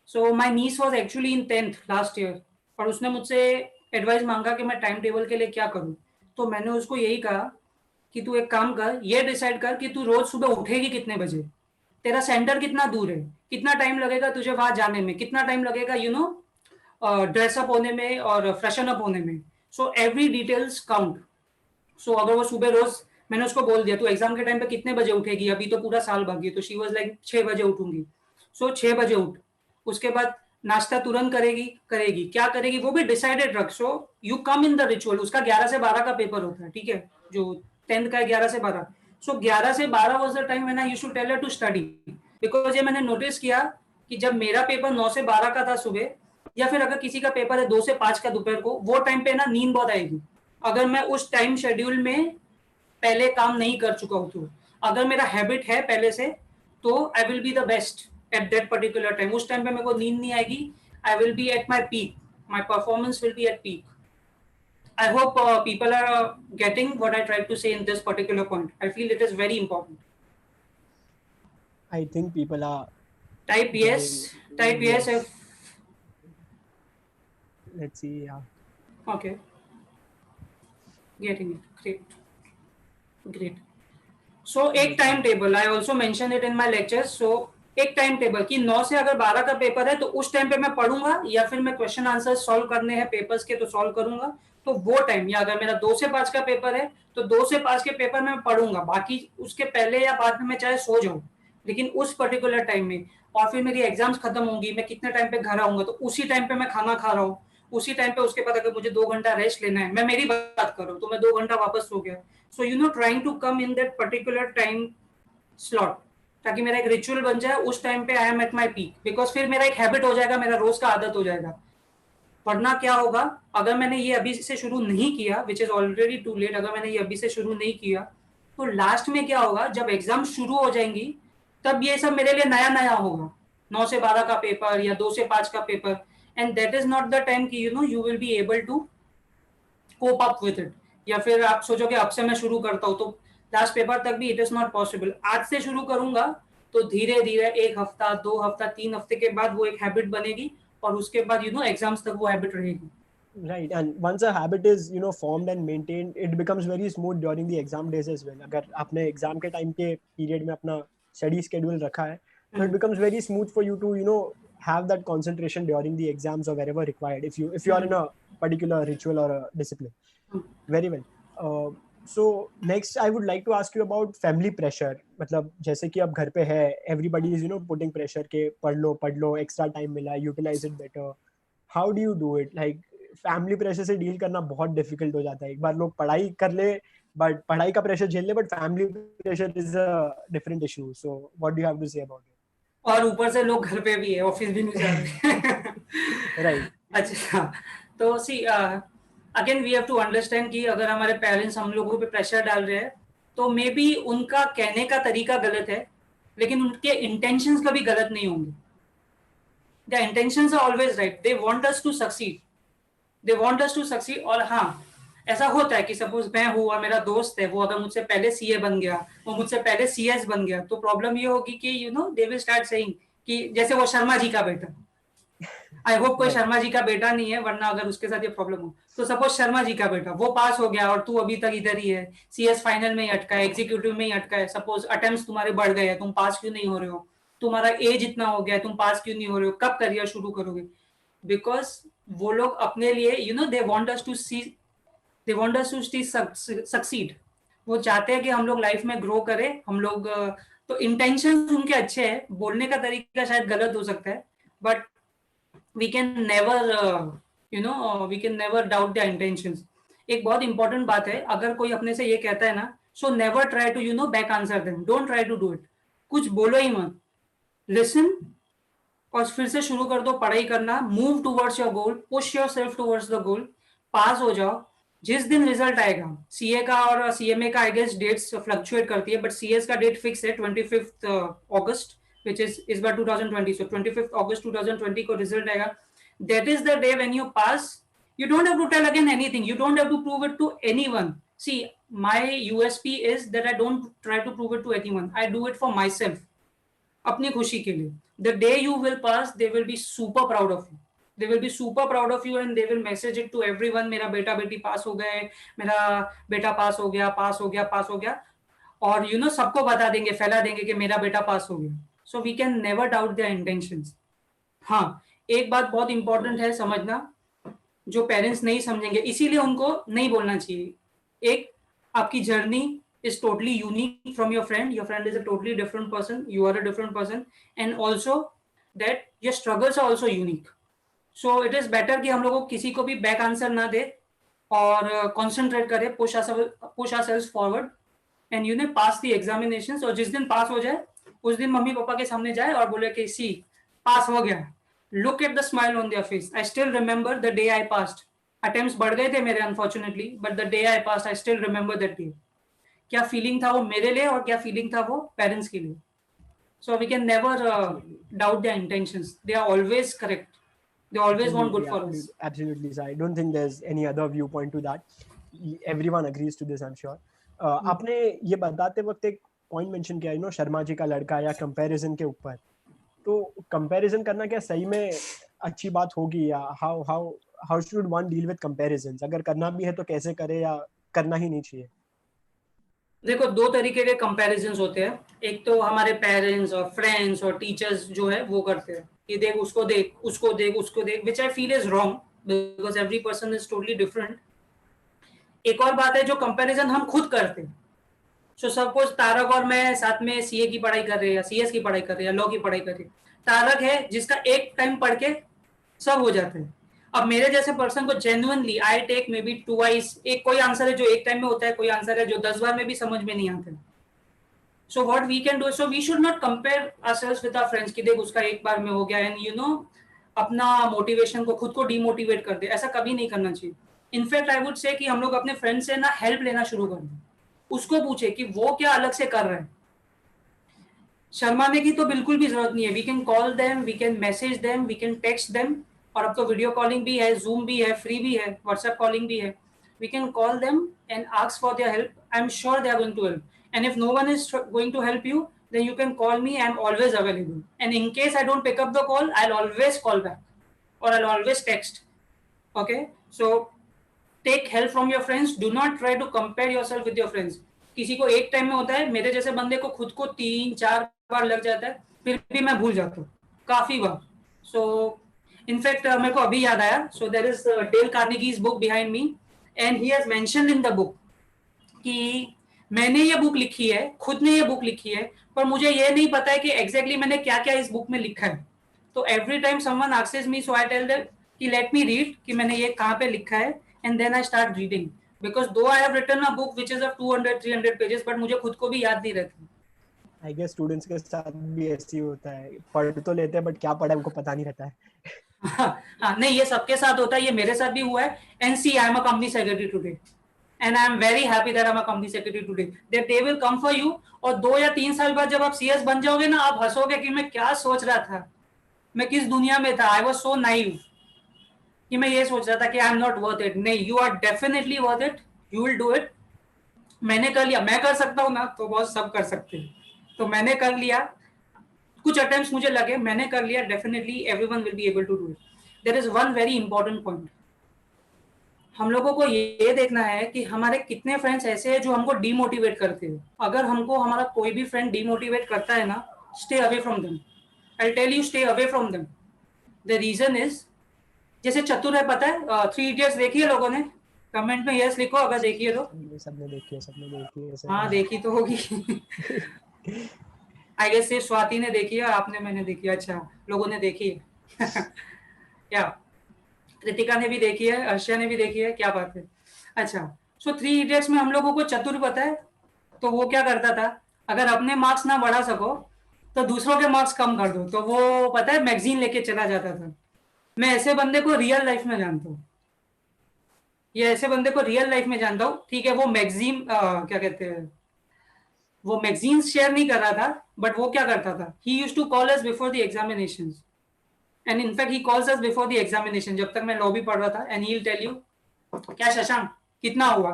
So my niece was actually in 10th last year, और उसने मुझसे एडवाइस मांगा कि मैं टाइम टेबल के लिए क्या करूं. तो मैंने उसको यही कहा कि तू एक काम कर, ये डिसाइड कर कि तू रोज सुबह उठेगी कितने बजे, तेरा सेंटर कितना दूर है, कितना टाइम लगेगा तुझे वहां जाने में, कितना टाइम लगेगा ड्रेसअप होने में और फ्रेशन अप होने में. So every details count. So अगर वो सुबह रोज, मैंने उसको बोल दिया तू एग्जाम के टाइम पे कितने बजे उठेगी, अभी तो पूरा साल बाकी है, तो शी वाज लाइक 6 बजे उठूंगी. सो 6 बजे उठ, उसके बाद नाश्ता तुरंत करेगी क्या करेगी वो भी डिसाइडेड रख. So you come in the ritual. उसका 11 से 12 का पेपर होता है, ठीक है, जो 10th का है 11 से 12. So 11 से 12 was the time when I used to tell her to study, because ये मैंने नोटिस किया कि जब मेरा पेपर 9 से 12 का था सुबह, या फिर अगर किसी का पेपर है 2 से 5 का दोपहर को, वो टाइम पे ना नींद बहुत आएगी अगर मैं उस टाइम शेड्यूल में पहले काम नहीं कर चुका हूँ। तो अगर मेरा हैबिट है पहले से, तो I will be the best at that particular time. उस टाइम पे मेरे को नींद नहीं आएगी, I will be eight my peak, my performance will be at peak. I hope people are getting what I tried to say in this particular point. I feel it is very important. I think people are Type yes. Type yes if. Let's see. Yeah. Okay. Getting it. Great. Great. So एक time table, I also mentioned it in my lectures. So एक time table कि 9 से अगर 12 का paper है तो उस time पे मैं पढ़ूंगा, या फिर मैं क्वेश्चन आंसर सॉल्व करने हैं पेपर्स के तो सॉल्व करूंगा, तो वो टाइम। या अगर मेरा 2 से 5 का पेपर है तो 2 से 5 के पेपर में पढ़ूंगा, बाकी उसके पहले या बाद में मैं चाहे सो जाऊं, लेकिन उस पर्टिकुलर टाइम में। और फिर मेरी एग्जाम्स खत्म होंगी, मैं कितने टाइम पे घर आऊंगा, तो उसी टाइम पे मैं खाना खा रहा हूँ, उसी टाइम पे उसके बाद अगर मुझे 2 घंटा रेस्ट लेना है, मैं मेरी बात करूँ तो मैं 2 घंटा वापस सो गया। So you know trying to come in that particular time slot, ताकि मेरा एक रिचुअल बन जाए उस टाइम पे I am at my peak, because फिर मेरा एक हैबिट हो जाएगा, मेरा रोज का आदत हो जाएगा। वरना क्या होगा, अगर मैंने ये अभी से शुरू नहीं किया, which is already too late, अगर मैंने ये अभी से शुरू नहीं किया तो लास्ट में क्या होगा, जब एग्जाम शुरू हो जाएंगी तब ये सब मेरे लिए नया नया होगा, 9 से 12 का पेपर या 2 से 5 का पेपर, and that is not the time कि you know you will be able to cope up with it. या फिर आप सोचोगे अब से मैं शुरू करता हूँ तो लास्ट पेपर तक भी इट इज नॉट पॉसिबल। आज से शुरू करूंगा तो धीरे धीरे 1 हफ्ता 2 हफ्ता 3 हफ्ते के बाद वो एक हैबिट बनेगी, और उसके बाद यू नो एग्जाम्स तक वो हैबिट रहेगी। Right, and once a habit is formed and maintained, it becomes very smooth during the exam days as well. अगर आपने exam के time के period में अपना study schedule रखा है, so it becomes very smooth for you to have that concentration during the exams or wherever required. If you are in a particular ritual or a discipline. Very well. So next I would like to ask you about family pressure. मतलब जैसे कि अब घर पे है, everybody is putting pressure के पढ़ लो, extra time मिला है, utilize it better. How do you do it? Like family pressure से डील करना बहुत डिफिकल्ट हो जाता है। एक बार लोग पढ़ाई कर ले, बट पढ़ाई का प्रेशर झेल ले, but family pressure is a different issue. So what do you have to say about it? और ऊपर से लोग घर पे भी है, ऑफिस भी नहीं जाते। राइट। अच्छा, तो see again we have to understand कि अगर हमारे पेरेंट्स हम लोगों पे प्रेशर डाल रहे हैं तो मे बी उनका कहने का तरीका गलत है, लेकिन उनके इंटेंशंस कभी गलत नहीं होंगे। The intentions are always right, they want us to succeed, they want us to succeed. और हाँ, ऐसा होता है कि सपोज मैं हूँ और मेरा दोस्त है, वो अगर मुझसे पहले सीए बन गया, वो मुझसे पहले सीएस बन गया, तो प्रॉब्लम ये होगी कि you know they will start saying कि जैसे वो शर्मा जी का बेटा, आई होप कोई शर्मा जी का बेटा नहीं है, वरना अगर उसके साथ ये प्रॉब्लम हो तो सपोज शर्मा जी का बेटा वो पास हो गया और तू अभी तक इधर ही है, सीएस फाइनल में ही अटका है, एग्जीक्यूटिव में ही अटका है, सपोज अटेम्प्ट्स तुम्हारे बढ़ गए हैं, तुम पास क्यों नहीं हो रहे हो, तुम्हारा एज इतना हो गया है, तुम पास क्यों नहीं हो रहे हो, कब करियर शुरू करोगे? बिकॉज वो लोग अपने लिए you know they want us to see, they want us to succeed. वो चाहते हैं कि हम लोग लाइफ में ग्रो करें, हम लोग तो इंटेंशन उनके अच्छे हैं, बोलने का तरीका शायद गलत हो सकता है, but we can never we can never doubt the intentions. एक बहुत इंपॉर्टेंट बात है, अगर कोई अपने से ये कहता है ना, so never try to back answer them, don't try to do it, कुछ बोलो ही मत, लिसन और फिर से शुरू कर दो पढ़ाई करना, move towards your goal, push yourself towards the goal, pass हो जाओ। जिस दिन रिजल्ट आएगा, सीए का और सीएमए का आई गेस डेट्स फ्लक्चुएट करती है, बट सीएस का डेट फिक्स है 25 अगस्त, विच इज इस बार 2020, सो 25 अगस्त 2020 को रिजल्ट आएगा। That is the day when you pass, you don't have to tell again anything, you don't have to prove it to anyone. See, my USP is that I don't try to prove it to anyone, I do it for myself, अपनी खुशी के लिए। The day you will pass, they will be super proud of you, they will be super proud of you and they will message it to everyone, मेरा बेटा बेटी पास हो गए, मेरा बेटा पास हो गया, पास हो गया, पास हो गया, और यू नो सबको बता देंगे, फैला देंगे कि मेरा बेटा पास हो गया। So we can never doubt their intentions. हाँ, एक बात बहुत इंपॉर्टेंट है समझना, जो पेरेंट्स नहीं समझेंगे, इसीलिए उनको नहीं बोलना चाहिए। एक, आपकी journey is totally unique from your friend is a totally different person, you are a different person, and also that your struggles are also unique. So it is better कि हम लोगों को किसी को भी बैक आंसर ना दे और concentrate करें, push ourselves forward and you ने पास द एग्जामिनेशंस, और जिस दिन पास हो जाए उस दिन मम्मी पापा के सामने जाए और बोले कि सी पास हो गया, look at the smile on their face. I still remember the day I passed. Attempts बढ़ गए थे मेरे unfortunately, but the day I passed I still remember that day. क्या फीलिंग था वो मेरे लिए और क्या फीलिंग था वो पेरेंट्स के लिए। So we can never doubt their intentions. They are always correct. They always want good for us. Absolutely. So I don't think there's any other viewpoint to that. Everyone agrees to this, I'm sure. आपने ये बताते वक्त एक point mention किया, शर्मा जी का लड़का या comparison के ऊपर, तो कंपैरिजन करना क्या सही में अच्छी बात होगी, या how should one deal with comparisons? अगर करना भी है तो कैसे करे, या करना ही नहीं चाहिए? देखो, दो तरीके के कंपैरिजंस होते हैं। एक तो हमारे पेरेंट्स और फ्रेंड्स और टीचर्स जो है वो करते हैं कि देख उसको देख, उसको देख, उसको देख, which I feel is wrong because every person is totally different. एक और बात है जो कंपैरिजन हम खुद करते हैं। सो सपोज तारक और मैं साथ में सीए की पढ़ाई कर रहे हैं या सीएस की पढ़ाई कर रहे हैं या लॉ की पढ़ाई कर रहे हैं। तारक है जिसका एक टाइम पढ़ के सब हो जाते हैं। अब मेरे जैसे पर्सन को genuinely I take maybe twice, एक कोई आंसर है जो एक टाइम में होता है, कोई आंसर है जो 10 बार में भी समझ में नहीं आता। So what we can do, so we should not compare ourselves with our friends कि देख उसका एक बार में हो गया, एंड अपना मोटिवेशन को खुद को डीमोटिवेट कर दे। ऐसा कभी नहीं करना चाहिए। इनफैक्ट आई वुड से कि हम लोग अपने फ्रेंड से ना हेल्प लेना शुरू कर दें, उसको पूछे कि वो क्या अलग से कर रहे हैं। शर्माने की तो बिल्कुल भी जरूरत नहीं है। We can call them, we can message them, we can text them, और अब तो वीडियो कॉलिंग भी है, जूम भी है, फ्री भी है, व्हाट्सएप कॉलिंग भी है। We can call them and ask for their help. I am sure they are going to help, and if no one is going to help you then you can call me. I am always available, and in case I don't pick up the call, I'll always call back or I'll always text. Okay, so take help from your friends. Do not try to compare yourself with your friends. किसी को एक time में होता है, मेरे जैसे बंदे को खुद को 3-4 बार लग जाता है, फिर भी मैं भूल जाता हूँ काफी बार। सो इनफैक्ट मेरे को अभी याद आया, so there is Dale Carnegie's book behind me, and he has mentioned in the book कि मैंने ये बुक लिखी है, खुद ने ये बुक लिखी है, पर मुझे ये नहीं पता है कि एग्जैक्टली मैंने क्या क्या इस बुक में लिखा है। तो every time someone asks me, so I tell them कि लेट मी रीड कि मैंने ये कहाँ पे लिखा है, and then I start reading, because though I have written a book which is of 200-300 pages, but मुझे खुद को भी याद नहीं रहती। आई गेस स्टूडेंट्स के साथ भी ऐसे ही होता है, पढ़ तो लेते हैं बट क्या पढ़ा है उनको पता नहीं रहता है। हाँ, नहीं, ये सबके साथ होता है, ये मेरे साथ भी हुआ है। And see, I am a company secretary today, and I am very happy that I'm a company secretary today. That day will come for you, और 2 या 3 साल बाद जब आप सीएस बन जाओगे ना, आप हंसोगे कि मैं क्या सोच रहा था, मैं किस दुनिया में था। I was so naive कि मैं ये सोच रहा था कि I am not worth it. नहीं, you are definitely worth it. You will do it. मैंने कर लिया, मैं कर सकता हूँ ना, तो बहुत सब कर सकते हैं। तो मैंने कर लिया, कुछ अटेम्प्ट्स मुझे लगे, मैंने कर लिया। Definitely everyone will be able to do it. There is one very important point. हम लोगों को ये देखना है कि हमारे कितने फ्रेंड्स ऐसे हैं जो हमको डीमोटिवेट करते हैं। अगर हमको हमारा कोई भी फ्रेंड डीमोटिवेट करता है ना, stay away from them. I tell you, stay away from them. The reason is, जैसे चतुर है, पता है 3 इडियट्स देखी है लोगों ने? कमेंट में यस लिखो अगर देखी है तो। सबने देखी है। हाँ, देखी तो होगी। आई गेस सिर्फ स्वाति ने देखी है, आपने, मैंने देखी है। अच्छा, लोगों ने देखी है। क्या कृतिका ने भी देखी है, अर्शिया ने भी देखी है, क्या बात है। अच्छा, सो 3 इडियट्स में हम लोगों को चतुर पता है, तो वो क्या करता था, अगर अपने मार्क्स ना बढ़ा सको तो दूसरों के मार्क्स कम कर दो, तो वो पता है मैगजीन लेके चला जाता था। मैं ऐसे बंदे को रियल लाइफ में जानता हूँ, ये ऐसे बंदे को रियल लाइफ में जानता हूँ। ठीक है, वो मैगजीन क्या कहते हैं, वो मैगजीन शेयर नहीं कर रहा था, बट वो क्या करता था, he used to call us before the examinations, and in fact he calls us before the examination. जब तक मैं लॉ भी पढ़ रहा था, and he will tell you, क्या शशांक कितना हुआ?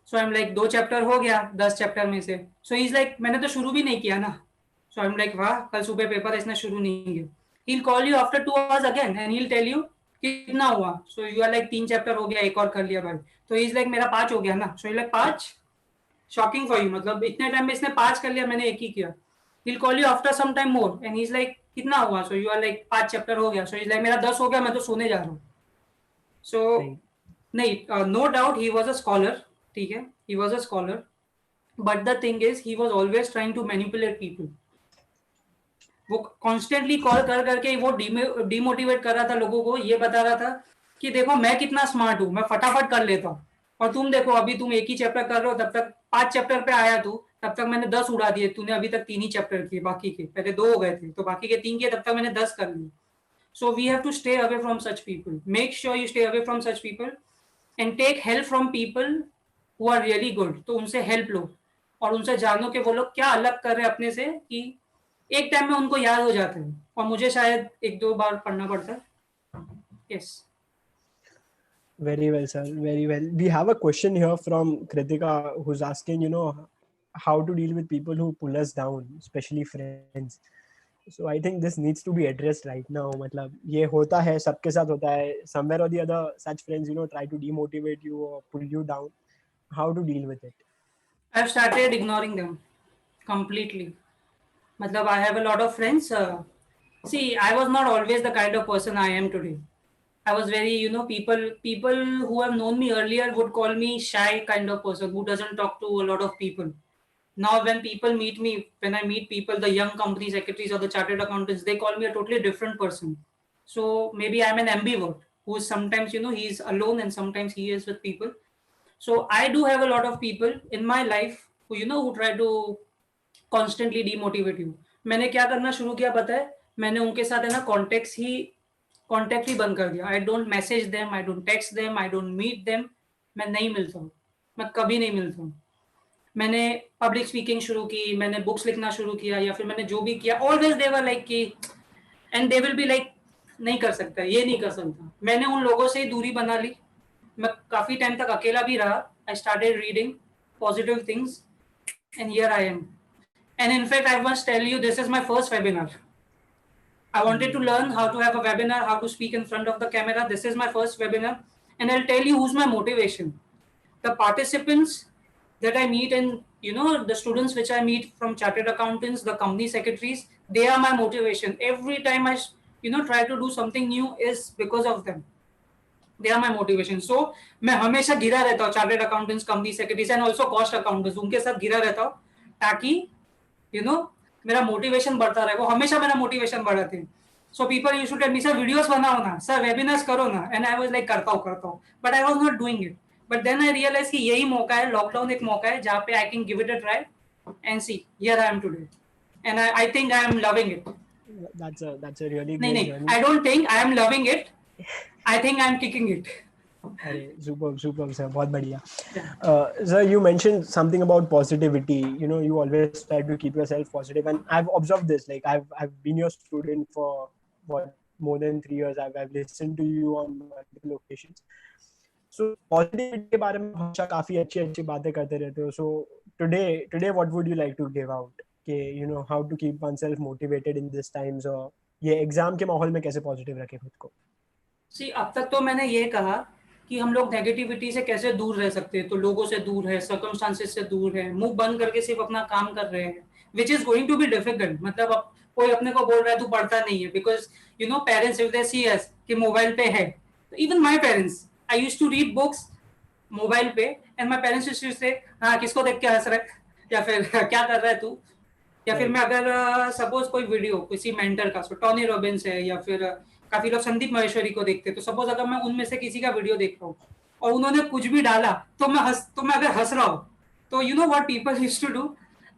So I am like 2 chapter हो गया 10 चैप्टर में से। सो ही इज लाइक, मैंने तो शुरू भी नहीं किया ना। सो आई एम लाइक, वाह, कल सुबह पेपर है, इसने शुरू नहीं किया। He will call you after 2 hours again, and he will tell you कितना हुआ। So you are like 3 chapter हो गया, एक और कर लिया भाई। तो ही इज लाइक, मेरा 5 हो गया ना। सो ही लाइक 5, शॉकिंग फॉर यू, मतलब इतने टाइम में इसने 5 कर लिया, मैंने एक ही किया। He will call you after some time more, and he is like, कितना हुआ? So you are like 5 chapter हो गया। सो इज लाइक, मेरा 10 हो गया, मैं तो सोने जा रहा हूँ। सो नहीं, no doubt he was a scholar, ठीक है, he was a scholar, but the thing is he was always trying to manipulate people. वो कॉन्स्टेंटली कॉल कर करके वो डिमोटिवेट कर रहा था लोगों को, ये बता रहा था कि देखो मैं कितना स्मार्ट हूँ, मैं फटाफट कर लेता हूँ, और तुम देखो अभी तुम एक ही चैप्टर कर रहे हो, तब तक 5 चैप्टर पे आया तू, तब तक मैंने 10 उड़ा दिए, तूने अभी तक 3 ही चैप्टर किए, बाकी के पहले 2 हो गए थे, तो बाकी के 3 किए, तब तक मैंने 10 कर लिए. So we have to stay away from such people. Make sure you stay away from such people and take help from people who are really good. तो उनसे हेल्प लो और उनसे जानो कि वो लोग क्या अलग कर रहे हैं अपने से, कि एक टाइम में उनको याद हो जाता है, और मुझे शायद 1-2 बार पढ़ना पड़ता है. Yes. Very well, sir. Very well. We have a question here from Kritika who's asking, how to deal with people who pull us down, especially friends. So I think this needs to be addressed right now. मतलब ये होता है, सबके साथ होता है. Somewhere or the other, such friends, try to demotivate you or pull you down. How to deal with it? I've started ignoring them completely. मतलब I have a lot of friends. See, I was not always the kind of person I am today. I was very, people who have known me earlier would call me shy kind of person who doesn't talk to a lot of people. Now, when people meet me, when I meet people, the young company secretaries or the chartered accountants, they call me a totally different person. So maybe I'm an ambivert who is sometimes, he's alone and sometimes he is with people. So I do have a lot of people in my life who, who try to constantly demotivate you. मैंने क्या करना शुरू किया पता है? मैंने उनके साथ है ना कॉन्टेक्ट ही बंद कर दिया. I don't message them, I don't text them, I don't meet them. मैं नहीं मिलता हूँ, मैं कभी नहीं मिलता हूँ. मैंने पब्लिक स्पीकिंग शुरू की, मैंने बुक्स लिखना शुरू किया, या फिर मैंने जो भी किया, ऑलवेज दे वर लाइक कि, and they will be like नहीं कर सकता, ये नहीं कर सकता. मैंने उन लोगों से दूरी बना ली. मैं काफी टाइम तक अकेला भी रहा. I started reading positive things and here I am. And in fact, I must tell you, this is my first webinar. I wanted to learn how to have a webinar, how to speak in front of the camera. This is my first webinar. And I'll tell you who's my motivation. The participants that I meet and, the students which I meet from chartered accountants, the company secretaries, they are my motivation. Every time I, try to do something new is because of them. They are my motivation. So, मैं हमेशा घिरा रहता हूँ chartered accountants, company secretaries and also cost accountants, उनके साथ घिरा रहता हूँ ताकि मेरा मोटिवेशन बढ़ता रहे. वो हमेशा मेरा मोटिवेशन बढ़ाते हैं. So people used to tell me, sir videos बनाओ ना, सर वेबिनार्स करो ना, एंड आई वाज लाइक करता हूँ, but I was not doing it. But then I realise कि यही मौका है, लॉकडाउन एक मौका है जहाँ पे I can give it a try and see here I am today, and I think I am loving it. That's a really नहीं great नहीं, journey. I don't think I am loving it, I think I am kicking it. अरे superb sir, बहुत बढ़िया. Sir, you mentioned something about positivity. You always try to keep yourself positive, and I've observed this. Like I've been your student for what, more than 3 years. I've listened to you on multiple occasions. So positivity के बारे में हमेशा काफी अच्छी बातें करते रहते हो. So today what would you like to give out? कि how to keep oneself motivated in these times, or ये एग्जाम के माहौल में कैसे पॉजिटिव रखे खुद को? सी, अब तक तो मैंने ये कहा कि हम लोग नेगेटिविटी से कैसे दूर रह सकते हैं. तो लोगों से दूर है, सर्कमस्टांसेस से दूर है, मुंह बंद करके सिर्फ अपना काम कर रहे हैं, which is going to be difficult. मतलब अब कोई अपने को बोल रहा है तू पढ़ता नहीं है, because parents if they see us कि मोबाइल पे है, even my parents, I used to read books mobile पे, and my parents used to say, हाँ किसको देख के हंस रहा है, या फिर क्या कर रहा है तू. या फिर मैं अगर सपोज कोई वीडियो किसी मेंटर का, टॉनी रॉबिन्स है, या फिर काफी लोग संदीप महेश्वरी को देखते हैं, तो सपोज अगर मैं उनमें से किसी का वीडियो देख रहा हूँ और उन्होंने कुछ भी डाला तो मैं अगर हंस रहा हूँ, तो you know what people used to do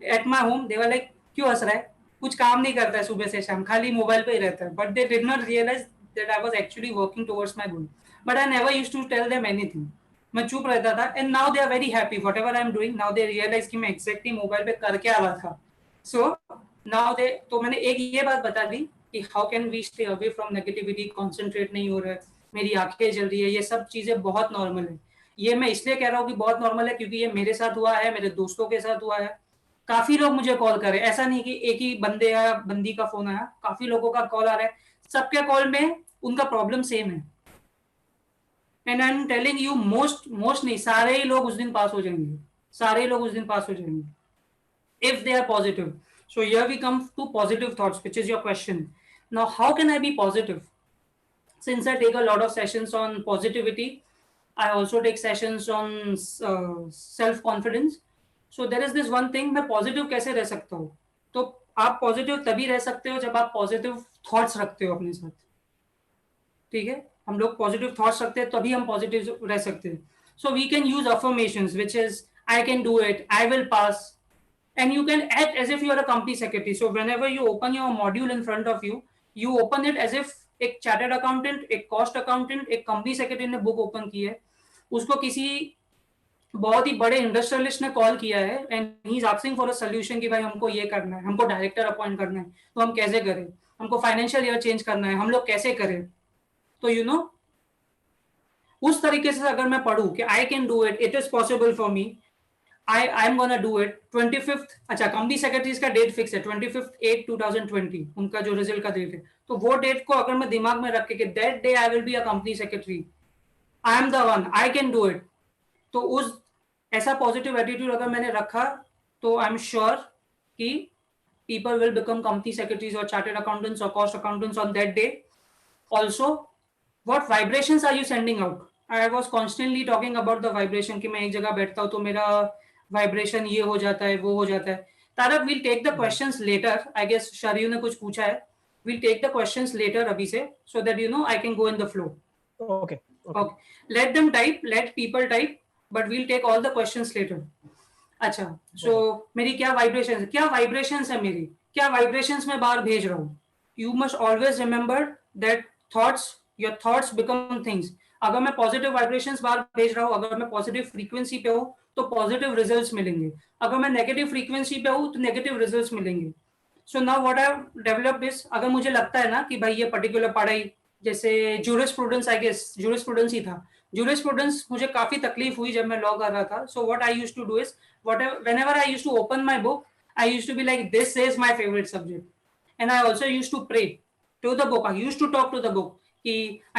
at my home, they were like क्यों हंस रहा है, कुछ काम नहीं करता है सुबह से शाम, खाली मोबाइल पे ही रहता है. But they did not realise that I was actually working towards my goal. But I never used to tell them anything. मैं चुप रहता था, and now they are very happy whatever I am doing. Now they realise कि मैं exactly mobile पे कर क्या रहा था. सो नाउ दे, तो मैंने एक ये बात बता दी कि how can we stay away from negativity, concentrate नहीं हो रहा है, मेरी आंखें जल रही है, ये सब चीजें बहुत नॉर्मल है. ये मैं इसलिए कह रहा हूँ कि बहुत नॉर्मल है क्योंकि ये मेरे साथ हुआ है, मेरे दोस्तों के साथ हुआ है. काफी लोग मुझे कॉल कर रहे हैं, ऐसा नहीं कि एक ही बंदे या बंदी का फोन आया, काफी लोगों का कॉल आ रहा है, सबके कॉल में उनका प्रॉब्लम सेम है. And I am telling you, most नहीं, सारे ही लोग उस दिन पास हो जाएंगे, सारे ही लोग उस दिन पास हो जाएंगे if they are positive. So here we come to positive thoughts, which is your question. Now, how can I be positive? Since I take a lot of sessions on positivity, I also take sessions on self-confidence. So there is this one thing, मैं positive कैसे रह सकता हूँ? तो आप positive तभी रह सकते हो जब आप positive thoughts रखते हो अपने साथ. ठीक है, हम लोग पॉजिटिव थॉट्स रखते हैं तभी हम पॉजिटिव रह सकते हैं. So we can use affirmations, which is I can do it, I will pass. And you can act as if you are a company secretary. So whenever you open your module in front of you, you open it as if एक chartered accountant, एक cost accountant, एक company secretary ने book open की है, उसको किसी बहुत ही बड़े इंडस्ट्रियलिस्ट ने कॉल किया है and he is asking for a solution कि भाई हमको ये करना है, हमको डायरेक्टर अपॉइंट करना है, तो हम कैसे करें, हमको फाइनेंशियल ईयर चेंज करना है, हम लोग कैसे करें. तो यू नो उस तरीके से अगर मैं पढ़ूं कि I can do it, it is possible for me, I am gonna do it. 25th, अच्छा कंपनी सेक्रेटरीज का डेट फिक्स है 25/8/2020, उनका जो रिजल्ट का डेट है. तो वो डेट को अगर मैं दिमाग में रख के that day I will be a company secretary, I am the one, I can do it. तो उस ऐसा पॉजिटिव एटीट्यूड अगर मैंने रखा तो आई एम श्योर कि people will become company secretaries or chartered accountants or cost accountants on that day. Also, what vibrations are you sending out? I was constantly talking about the vibration कि मैं एक जगह बैठता हूँ तो मेरा vibration ये हो जाता है, वो हो जाता है. Tarak, we'll take the questions later. I guess शरीयू ने कुछ पूछा है. We'll take the questions later अभी से, so that you know I can go in the flow. Okay. Let them type, let people type, but we'll take all the questions later. अच्छा, so मेरी क्या vibration, क्या vibrations है मेरी, क्या vibrations मैं बाहर भेज रहा हूँ. You must always remember that thoughts, your thoughts become things. अगर मैं पॉजिटिव वाइब्रेशंस बाहर भेज रहा हूँ, अगर मैं पॉजिटिव फ्रीक्वेंसी पे हूँ तो पॉजिटिव रिजल्ट्स मिलेंगे, अगर मैं नेगेटिव फ्रीक्वेंसी पे हूँ तो नेगेटिव रिजल्ट्स मिलेंगे. So now what I developed is, अगर मुझे लगता है ना कि भाई ये पर्टिकुलर पढ़ाई, जैसे जूरिस्प्रूडेंस, आई गेस जूरिस्प्रूडेंस ही था, जूरिस्प्रूडेंस मुझे काफी तकलीफ हुई जब मैं लॉ कर रहा था. So what I used to do is, whenever I used to open my book, I used to be like, this is my favorite subject. And I also used to pray to the book. I used to talk to the book.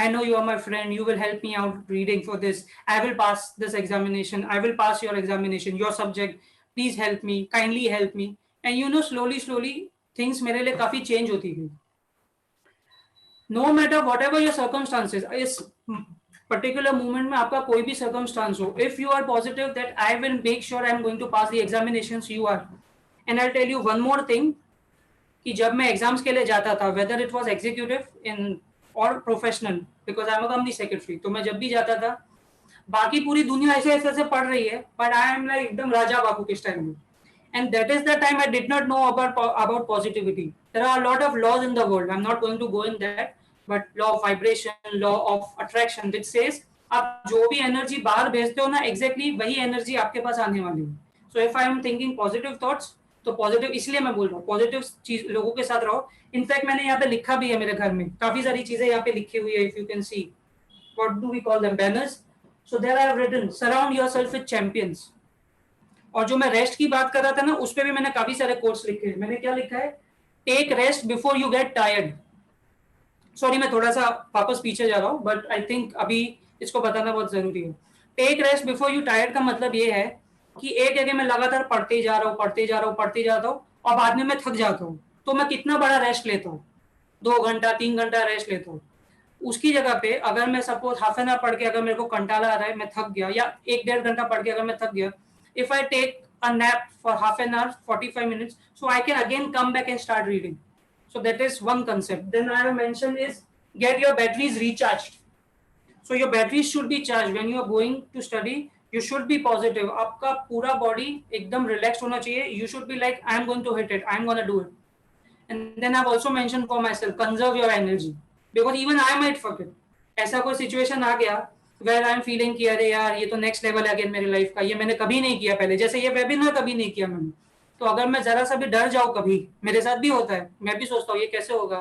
I know you are my friend. You will help me out reading for this. I will pass this examination. I will pass your examination, your subject. Please help me. Kindly help me. And you know, slowly, things मेरे लिए काफी change होती गई. No matter whatever your circumstances, इस particular movement में आपका कोई भी सर्कमस्टांस हो, if you are positive that I will make sure I am going to pass the examinations, you are. And I tell you one more thing कि जब मैं exams के लिए जाता था, whether it was executive in और professional, because I am a company secretary, तो मैं जब भी जाता था, बाकी पूरी दुनिया ऐसे ऐसे पढ़ रही है, बट आई एम लाइक एकदम राजा बाबू के टाइम में. And that is the time I did not know about positivity. There are a lot of laws in the world. I'm not going to go in that, but law of vibration, law of attraction, which says आप जो भी energy बाहर भेजते हो ना, exactly वही energy आपके पास आने वाली है. So if I am thinking positive thoughts, तो पॉजिटिव, इसलिए मैं बोल रहा हूँ पॉजिटिव चीज लोगों के साथ रहो. इनफैक्ट मैंने यहाँ पे लिखा भी है, मेरे घर में काफी सारी चीजें यहाँ पे लिखी हुई है. If you can see, what do we call them, banners. So there I have written, surround yourself with champions. और जो मैं रेस्ट की बात कर रहा था ना, उस पे भी मैंने काफी सारे कोट्स लिखे हैं. मैंने क्या लिखा है, take rest before you get tired. Sorry मैं थोड़ा सा वापस पीछे जा रहा हूँ, बट आई थिंक अभी इसको बताना बहुत जरूरी है. Take rest before you tired का मतलब ये है कि एक जगह मैं लगातार पढ़ते जा रहा हूँ और बाद में मैं थक जाता हूँ, तो मैं कितना बड़ा रेस्ट लेता हूँ, 2 घंटा 3 घंटा रेस्ट लेता हूँ. उसकी जगह पे अगर मैं सपोज हाफ एन आवर पढ़ के अगर मेरे को कंटाला आ रहा है, मैं थक गया, या 1-1.5 घंटा पढ़ के अगर मैं थक गया, if I take a nap for half an hour, 45 minutes, so I can again come back and start reading. So that is one concept. Then I have mentioned is get your batteries recharged. So your batteries should be charged when you are going to study. You should be positive. आपका पूरा body एकदम relaxed होना चाहिए. You should be like, I am going to hit it. I am going to do it. And then I've also mentioned for myself, conserve your energy. Because even I might forget. ऐसा कोई situation आ गया where I am feeling कि अरे यार ये तो next level है again मेरी लाइफ का, ये मैंने कभी नहीं किया पहले, जैसे ये वेबिनार कभी नहीं किया मैंने. तो अगर मैं जरा सा भी डर जाऊँ, कभी मेरे साथ भी होता है, मैं भी सोचता हूँ ये कैसे होगा,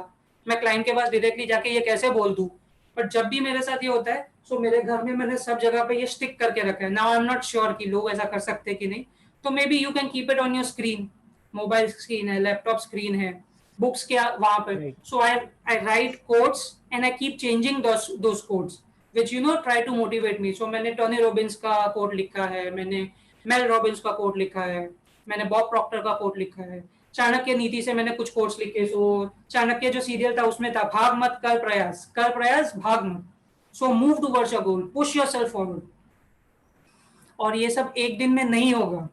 मैं क्लाइंट के पास डायरेक्टली जाके ये कैसे बोल दूँ. बट जब भी मेरे साथ ये होता है, सो मेरे घर में मैंने सब जगह पे ये स्टिक करके रखा है. Now I am not sure कि लोग ऐसा कर सकते कि नहीं, तो maybe you can keep it on your screen. Mobile screen है, लैपटॉप स्क्रीन है, बुक्स के वहां पे. So I write quotes and I keep changing those quotes which you know try to motivate me. So मैंने Tony Robbins का quote लिखा है, मैंने मेल रॉबिन्स का कोट लिखा है, मैंने बॉब प्रॉक्टर का कोट लिखा है, चाणक्य नीति से मैंने कुछ कोट्स लिखे. सो चाणक्य जो सीरियल था उसमें था, भाग मत कर प्रयास भाग मत. So move towards your goal, push yourself forward. और ये सब एक दिन में नहीं होगा.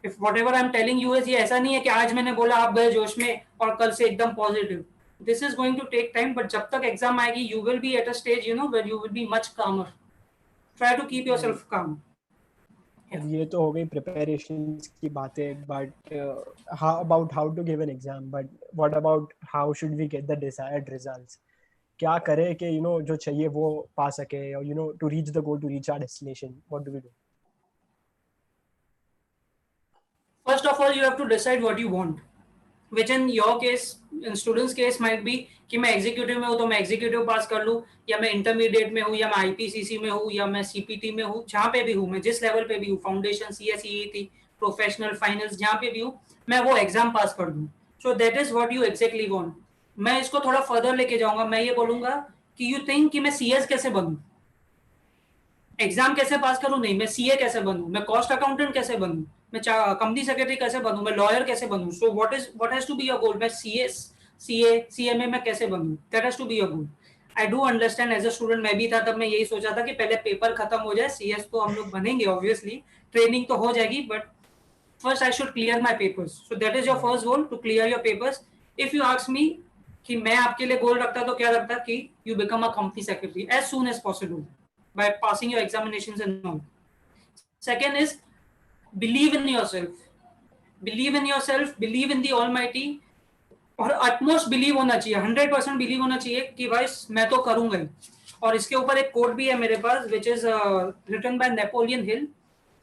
If whatever I am telling you is, ये ऐसा नहीं है कि आज मैंने बोला आप गए जोश में और कल से एकदम positive. This is going to take time, but जब तक एग्जाम आएगी, you will be at a stage, you know, where you will be much calmer. Try to keep yourself calm. ये तो हो गई प्रिपरेशन की बातें, but how about how to give an exam, but what about how should we get the desired results? क्या करें कि जो चाहिए वो पा सके, और to reach the goal, to reach our destination, what do we do? First of all, you have to decide what you want, which in your case, in students case might be कि मैं executive में हूँ तो मैं executive पास कर लूँ, या मैं इंटरमीडिएट में हूँ, या मैं आईपीसीसी में हूँ, या मैं सीपीटी में हूँ, जहाँ पे भी हूँ, मैं जिस लेवल पे भी हूँ, फाउंडेशन, सीएसईटी, प्रोफेशनल, फाइनल्स, जहाँ पे भी हूँ, मैं वो एग्जाम पास कर दूँ. सो that is what you exactly want. मैं इसको थोड़ा फर्दर लेके जाऊंगा. मैं ये बोलूंगा कि यू थिंक कि मैं सीएस कैसे बनूं, एग्जाम कैसे पास करूं, नहीं, मैं सीए कैसे बनूं, मैं कॉस्ट अकाउंटेंट कैसे बनूं, मैं कंपनी सेक्रेटरी कैसे बनूं, मैं लॉयर कैसे बनूं. So what has to be your goal? मैं सीएमए में कैसे बनूं? That has to be your goal. I do understand, as a student मैं भी था, तब मैं यही सोचा था कि पहले पेपर खत्म हो जाए, सीएस तो हम लोग बनेंगे ऑब्वियसली, ट्रेनिंग तो हो जाएगी, but first I should clear my papers. So that is your first goal, to clear your papers. If you ask me कि मैं आपके लिए गोल रखता तो क्या रखता कि you become a company secretary as soon as possible by passing your examinations and all. Second is believe in yourself. Believe in yourself, believe in the Almighty, और utmost believe होना चाहिए, 100% believe होना चाहिए कि भाई मैं तो करूंगा ही. और इसके ऊपर एक कोट भी है मेरे पास, which is written by Napoleon Hill.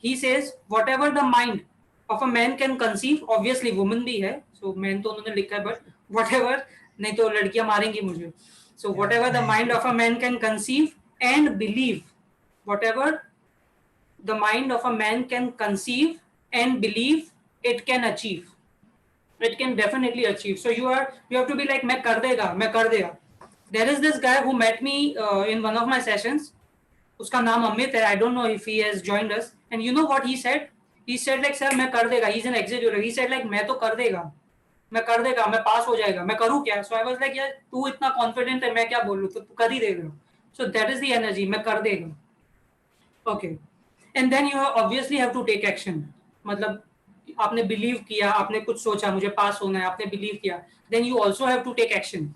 He says whatever the mind of a man can conceive, obviously woman भी है, so man तो उन्होंने लिखा है, but whatever, नहीं तो लड़कियां मारेंगी मुझे. So whatever the mind of a man can conceive and believe, whatever the mind of a man can conceive and believe, it can achieve, it can definitely achieve. So you have to be like मैं कर देगा. There is this guy who met me in one of my sessions. उसका नाम अमित है. I don't know if he has joined us. And you know what he said? He said like sir मैं कर देगा. He's an executive. He said like मैं तो कर देगा, मैं पास हो जाएगा, मैं करूँ क्या? So I was like यार तू इतना कॉन्फिडेंट है, मैं क्या बोलूँ, तो तू कर ही देगा. So that is the energy, मैं कर देगा. Okay. And then you obviously have to take action. मतलब आपने बिलीव किया, आपने कुछ सोचा मुझे पास होना है, आपने बिलीव किया, then you also have to take action.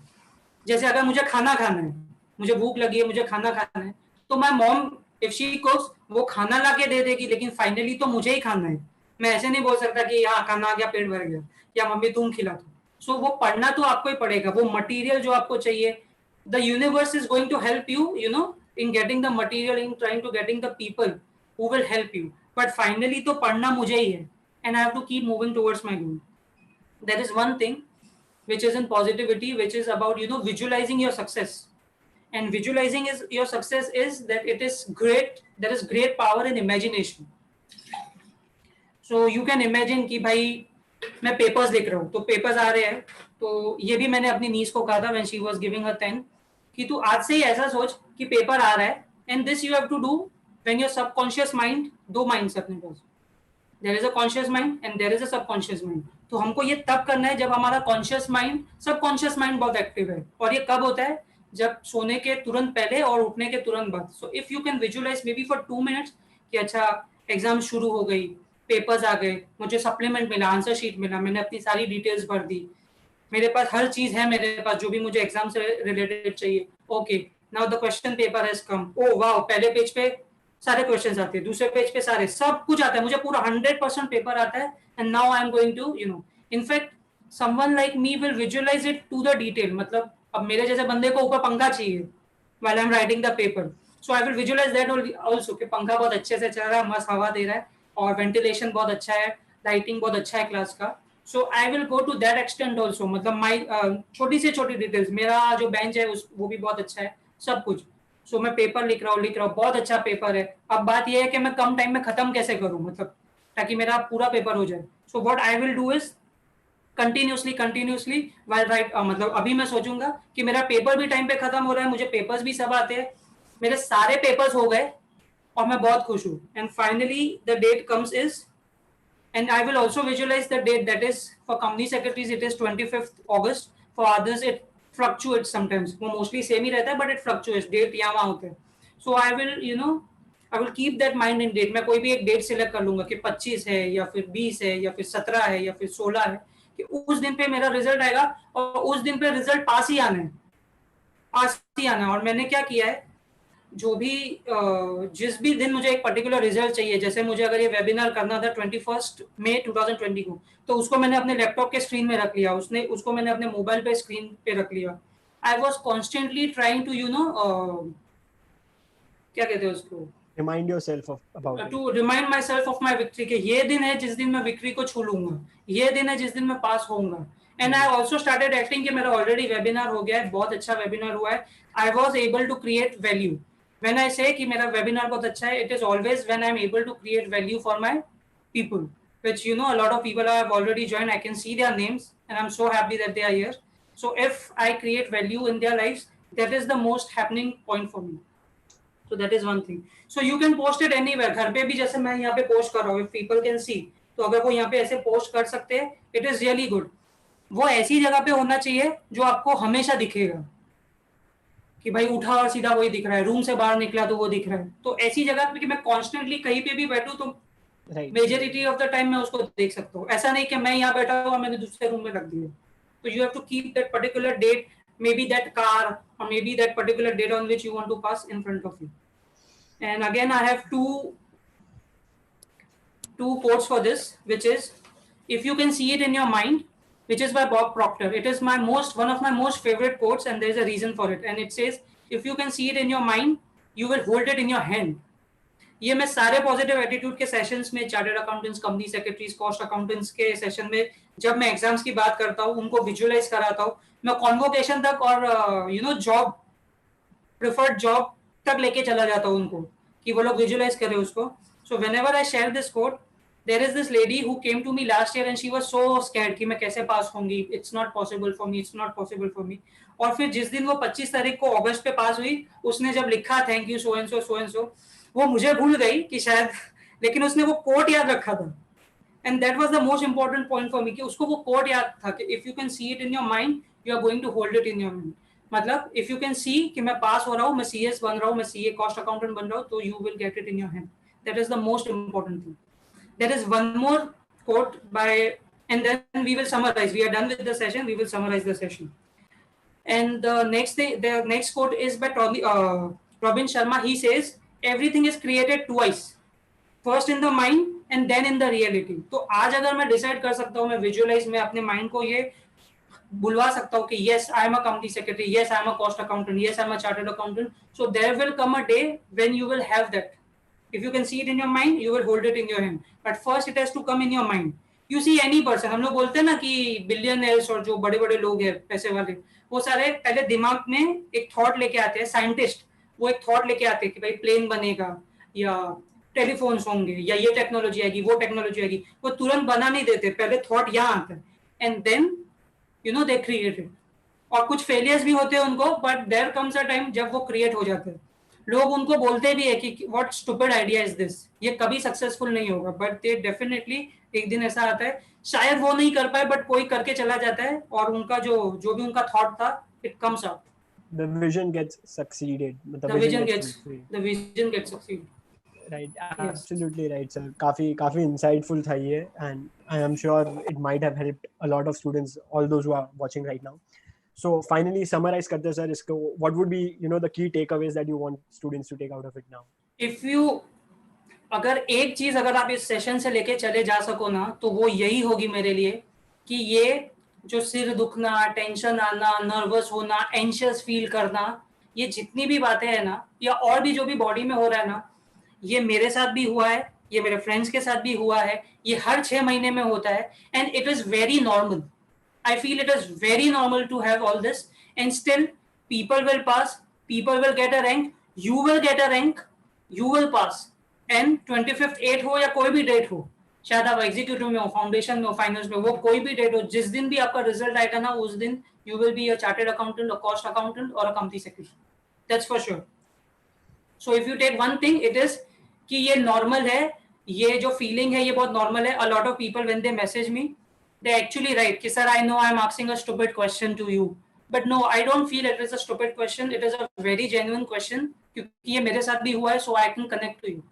जैसे अगर मुझे खाना खाना है, मुझे भूख लगी है, मुझे खाना खाना है, तो माय मॉम इफ शी कुक्स वो खाना ला के दे देगी, लेकिन फाइनली तो मुझे ही खाना है. मैं ऐसे नहीं बोल सकता कि यहाँ खाना आ गया, पेट भर गया, या मम्मी तुम खिला दो. सो वो पढ़ना तो आपको ही पड़ेगा. वो मटेरियल जो आपको चाहिए, the universe is going to help you, you know, in getting the material, in trying to getting the people who will help you, but finally तो पढ़ना मुझे ही है, and I have to keep moving towards my goal. There is one thing which is in positivity, which is about visualizing your success. And visualizing is your success is that it is great, there is great power in imagination. So you can imagine कि भाई मैं papers लिख रहा हूँ, तो papers आ रहे हैं, तो ये भी मैंने अपनी नीस को कहा था when she was giving her 10 कि तू आज से ही ऐसा सोच कि पेपर आ रहा है. And this you have to do when your subconscious mind, दो माइंड्स अपने पास, there is a conscious mind and there is a subconscious mind. तो हमको ये तब करना है जब हमारा कॉन्शियस माइंड, सबकॉन्शियस माइंड बहुत एक्टिव है. और ये कब होता है? जब सोने के तुरंत पहले और उठने के तुरंत बाद. So if you can visualise maybe for 2 minutes कि अच्छा एग्जाम शुरू हो गई, पेपर्स आ गए, मुझे सप्लीमेंट मिला, आंसर शीट मिला, मैंने अपनी सारी डिटेल्स भर दी, मेरे पास हर चीज है, मेरे पास जो भी मुझे एग्जाम से रिलेटेड चाहिए. Okay, now the question paper has come. Oh wow, पहले पेज पे सारे क्वेश्चंस आते हैं, दूसरे पेज पे सारे, सब कुछ आता है, मुझे पूरा 100% पेपर आता है. And now I am going to in fact someone like me will visualise it to the detail. मतलब अब मेरे जैसे बंदे को ऊपर पंखा चाहिए while I'm writing the paper, so I will visualize that also कि पंखा बहुत अच्छे से चल रहा है, मस्त हवा दे रहा है, और वेंटिलेशन बहुत अच्छा है, लाइटिंग बहुत अच्छा है क्लास का. So I will go to that extent also. मतलब माई छोटी से छोटी डिटेल्स, मेरा जो बेंच है वो भी बहुत अच्छा है, सब कुछ. सो मैं पेपर लिख रहा हूँ, बहुत अच्छा पेपर है. अब बात यह है कि मैं कम टाइम में खत्म कैसे करूँ, मतलब ताकि मेरा पूरा पेपर हो जाए. सो what I will do is continuously while right, मतलब अभी मैं सोचूंगा कि मेरा पेपर भी टाइम पे खत्म हो रहा है, मुझे पेपर्स भी सब आते हैं, मेरे सारे पेपर्स हो गए और मैं बहुत खुश हूँ. And finally the that comes is, and I will also visualize the date, that is for company secretaries it is 25th August, for others it fluctuates sometimes, वो mostly same ही रहता है but it fluctuates, date यहाँ वहाँ होते हैं. So I will I will keep that mind in date. मैं कोई भी एक डेट सिलेक्ट कर लूंगा कि 25 है या फिर 20 है या फिर 17 है या फिर 16 है, कि उस दिन पे मेरा रिजल्ट आएगा और उस दिन पे रिजल्ट पास ही आना है. और मैंने क्या किया है, जो भी जिस भी दिन मुझे एक पर्टिकुलर रिजल्ट चाहिए, जैसे मुझे अगर ये वेबिनार करना था 21 मई 2020 को, तो उसको मैंने अपने लैपटॉप के स्क्रीन में रख लिया, उसको मैंने अपने मोबाइल पे स्क्रीन पे रख लिया. I was constantly trying to क्या कहते हैं उसको, Remind yourself of about it. To remind myself of my victory, कि ये दिन है जिस दिन मैं विक्ट्री को छू लूंगा, ये दिन है जिस दिन मैं पास होऊंगा. And I also started acting कि मेरा ऑलरेडी वेबिनार हो गया है, बहुत अच्छा वेबिनार हुआ है. I was able to create value. When I say कि मेरा वेबिनार बहुत अच्छा है, it is always when I am able to create value for my people, which a lot of people have already joined. I can see their names and I'm so happy that they are here. So if I create value in their lives, that is the most happening point for me. So that is one thing. So you can post it anywhere. घर पे भी जैसे मैं यहाँ पे post कर रहा हूँ, if people can see, तो अगर वो यहाँ पे ऐसे पोस्ट कर सकते हैं, it is really good. वो ऐसी जगह पे होना चाहिए जो आपको हमेशा दिखेगा, कि भाई उठा और सीधा वही दिख रहा है, रूम से बाहर निकला तो वो दिख रहा है. तो ऐसी जगह पे कि मैं कॉन्स्टेंटली कहीं पे भी बैठूं तो मेजोरिटी ऑफ द टाइम मैं उसको देख सकता हूँ. ऐसा नहीं कि मैं यहाँ बैठा हुआ मैंने दूसरे रूम में रख दिया. तो you have to keep that particular date, maybe that car, or maybe that particular date on which you want to pass in front of you. And again, I have two quotes for this, which is, if you can see it in your mind, which is by Bob Proctor. It is one of my most favorite quotes, and there is a reason for it. And it says, if you can see it in your mind, you will hold it in your hand. ये मैं सारे positive attitude के sessions में, chartered accountants, company secretaries, cost accountants के session में, जब मैं exams की बात करता हूँ, उनको विजुअलाइज कराता हूँ, मैं कॉन्वोकेशन तक और जॉब, प्रेफर्ड जॉब तक लेके चला जाता हूँ उनको, कि वो लोग विजुअलाइज करें उसको. So whenever I share this quote, there is this lady who came to me last year and she was so scared कि मैं कैसे पास होंगी, it's not possible for me, it's not possible for me. और फिर जिस दिन वो 25 तारीख को अगस्त पे पास हुई, उसने जब लिखा thank you so and so, वो मुझे भूल गई कि शायद, लेकिन उसने वो कोट याद रखा था. And that was the most important point for me, कि उसको वो कोट याद था कि if you can see it in your mind, you are going to hold it in your mind. मतलब इफ यू कैन सी कि मैं पास हो रहा हूँ, मैं सीएस बन रहा हूँ, मैं सीए कॉस्ट अकाउंटेंट बन रहा हूँ, तो you will get it in your hand. That is the most important thing. There is one more quote by, and then we will summarise. We are done with the session, we will summarise the session. And the next quote is by Robin Sharma. He says, everything is created twice, first in the mind and then in the reality. तो आज अगर मैं decide कर सकता हूँ, मैं visualise में अपने माइंड को ये बुलवा सकता हूँ कि yes, I am a company secretary, yes, I am a cost accountant, yes, I am a chartered accountant. So there will come a day when you will have that. If you can see it in your mind, you will hold it in your hand. But first it has to come in your mind. You see any person, हम लोग बोलते हैं ना कि billionaires और जो बड़े बड़े लोग हैं पैसे वाले, वो सारे पहले दिमाग में एक थॉट लेके आते हैं. साइंटिस्ट वो एक थॉट लेके आते हैं कि भाई प्लेन बनेगा, या टेलीफोन्स होंगे, या ये टेक्नोलॉजी आएगी, वो टेक्नोलॉजी आएगी. वो तुरंत बना नहीं देते, पहले थॉट यहाँ आता है, and then they create it. और कुछ फेलियर्स भी होते हैं उनको, but there comes a time जब वो क्रिएट हो जाते हैं. लोग उनको बोलते भी है कि what stupid idea is this, ये कभी सक्सेसफुल नहीं होगा, बट दे डेफिनेटली एक दिन ऐसा आता है, शायद वो नहीं कर पाए बट कोई करके चला जाता है, और उनका जो भी उनका थॉट था, it comes out. The vision gets succeeded. The vision gets succeeded. Right, absolutely right, sir. काफी insightful था ये, and I am sure it might have helped a lot of students, all those who are watching right now. So finally, summarize करते हैं sir इसको. What would be the key takeaways that you want students to take out of it now? If you अगर एक चीज अगर आप इस session से लेके चले जा सको ना, तो वो यही होगी मेरे लिए, कि ये जो सिर दुखना, टेंशन आना, नर्वस होना, एंशियस फील करना, ये जितनी भी बातें हैं ना, या और भी जो भी बॉडी में हो रहा है ना, ये मेरे साथ भी हुआ है, ये मेरे फ्रेंड्स के साथ भी हुआ है, ये हर 6 महीने में होता है, and it is very normal. I feel it is very normal to have all this, and still people will pass, people will get a rank, you will get a rank, you will pass. And 25th 8 हो या कोई भी date हो, शायद आप executive में हो, foundation में हो, फाइनेंस में, वो कोई भी डेट हो, जिस दिन भी आपका रिजल्ट आएगा ना, उस दिन you will be a chartered accountant, a cost accountant, or a company secretary. That's for sure. So if you take one thing, it is कि ये नॉर्मल है, ये जो फीलिंग है ये बहुत नॉर्मल है. A lot of people when they message me, they actually write कि sir, I know I'm asking a stupid question to you, but no, I don't feel it is a stupid question. It is a very genuine question, क्योंकि ये मेरे साथ भी हुआ है, so I can connect to you.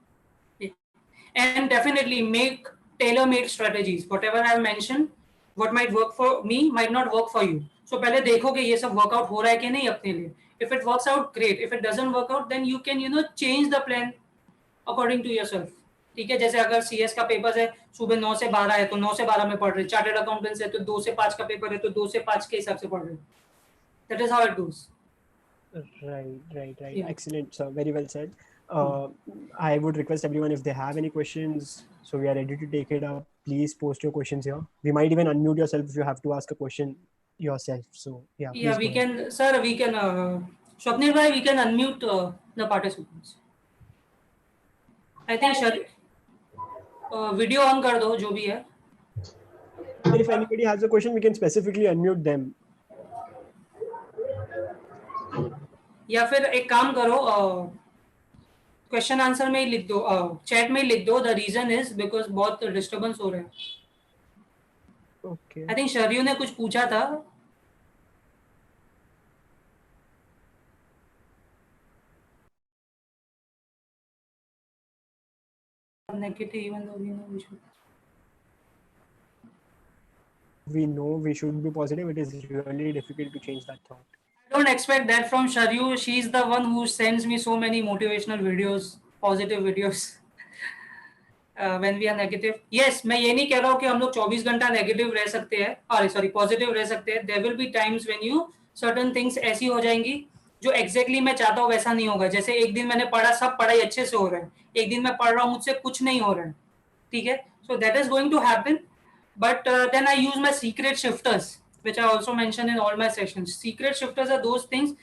And definitely make tailor-made strategies. Whatever I have mentioned, what might work for me might not work for you. So पहले देखो कि ये सब वर्कआउट हो रहा है कि नहीं अपने लिए. If it works out, great. If it doesn't work out, then you can change the plan according to yourself. ठीक है, जैसे अगर CS का पेपर है सुबह 9 से 12 है तो 9 से 12 में पढ़ रहे, चार्टर्ड अकाउंटेंट्स है तो 2 से 5 का पेपर है तो 2 से 5 के हिसाब से पढ़ रहे. That is how it goes. Right. Yeah. Excellent, sir. Very well said. I would request everyone, if they have any questions, so we are ready to take it up. Please post your questions here. We might even unmute yourself if you have to ask a question yourself. So yeah. Yeah, we can, sir. We can, Swapnil bhai, we can unmute the participants. I think video on कर दो जो भी है. If anybody has a question, we can specifically unmute them. या फिर एक काम करो, क्वेश्चन आंसर में ही लिख दो, चैट में ही लिख दो. द रीजन इज बिकॉज बहुत डिस्टर्बेंस हो रहा है. Okay. आई थिंक शर्यू ने कुछ पूछा था. Negative, even though we know we should be positive. It is really difficult to change that thought. I don't expect that from Sharyu. She's the one who sends me so many motivational videos, positive videos. When we are negative. Yes, मैं ये नहीं कह रहा हूँ कि हम लोग 24 घंटा नेगेटिव रह सकते हैं, सॉरी पॉजिटिव रह सकते हैं. There will be times when you certain things ऐसी हो जाएंगी जो exactly मैं चाहता हूँ वैसा नहीं होगा. जैसे एक दिन मैंने पढ़ा, सब पढ़ाई अच्छे से हो रहा है, एक दिन मैं पढ़ रहा हूँ मुझसे कुछ नहीं हो रहा है. ठीक है, so that is going to happen. But then I use my secret shifters, which I also mention in all my sessions. Secret shifters are those things,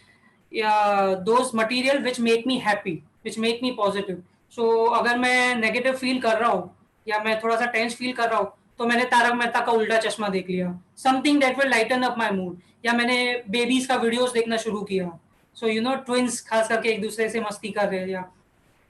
those material which make me happy, which make me positive. So अगर मैं negative feel कर रहा हूँ या मैं थोड़ा सा tense feel कर रहा हूँ तो मैंने तारक मेहता का उल्टा चश्मा देख लिया, something that will lighten up my mood. या मैंने बेबीज का वीडियोस देखना शुरू किया. सो ट्विंस खास करके एक दूसरे से मस्ती कर रहे हैं. या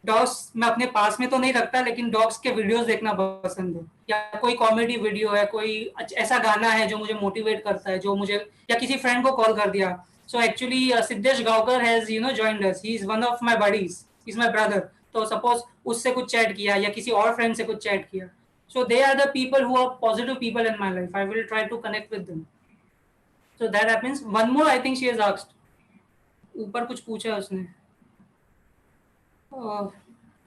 डॉग्स मैं अपने पास में तो नहीं रखता, लेकिन डॉग्स के वीडियोस देखना पसंद है. या कोई कॉमेडी वीडियो है, कोई ऐसा गाना है जो मुझे मोटिवेट करता है, जो मुझे, या किसी फ्रेंड को कॉल कर दिया. सो actually Siddhesh Gavkar has joined us. He is one of my buddies, is my brother. तो सपोज उससे कुछ चैट किया या किसी और फ्रेंड से कुछ चैट किया. So they are the people who are positive people in my life. I will try to connect with them. So that happens. One more, I think she has asked. ऊपर कुछ पूछा है उसने.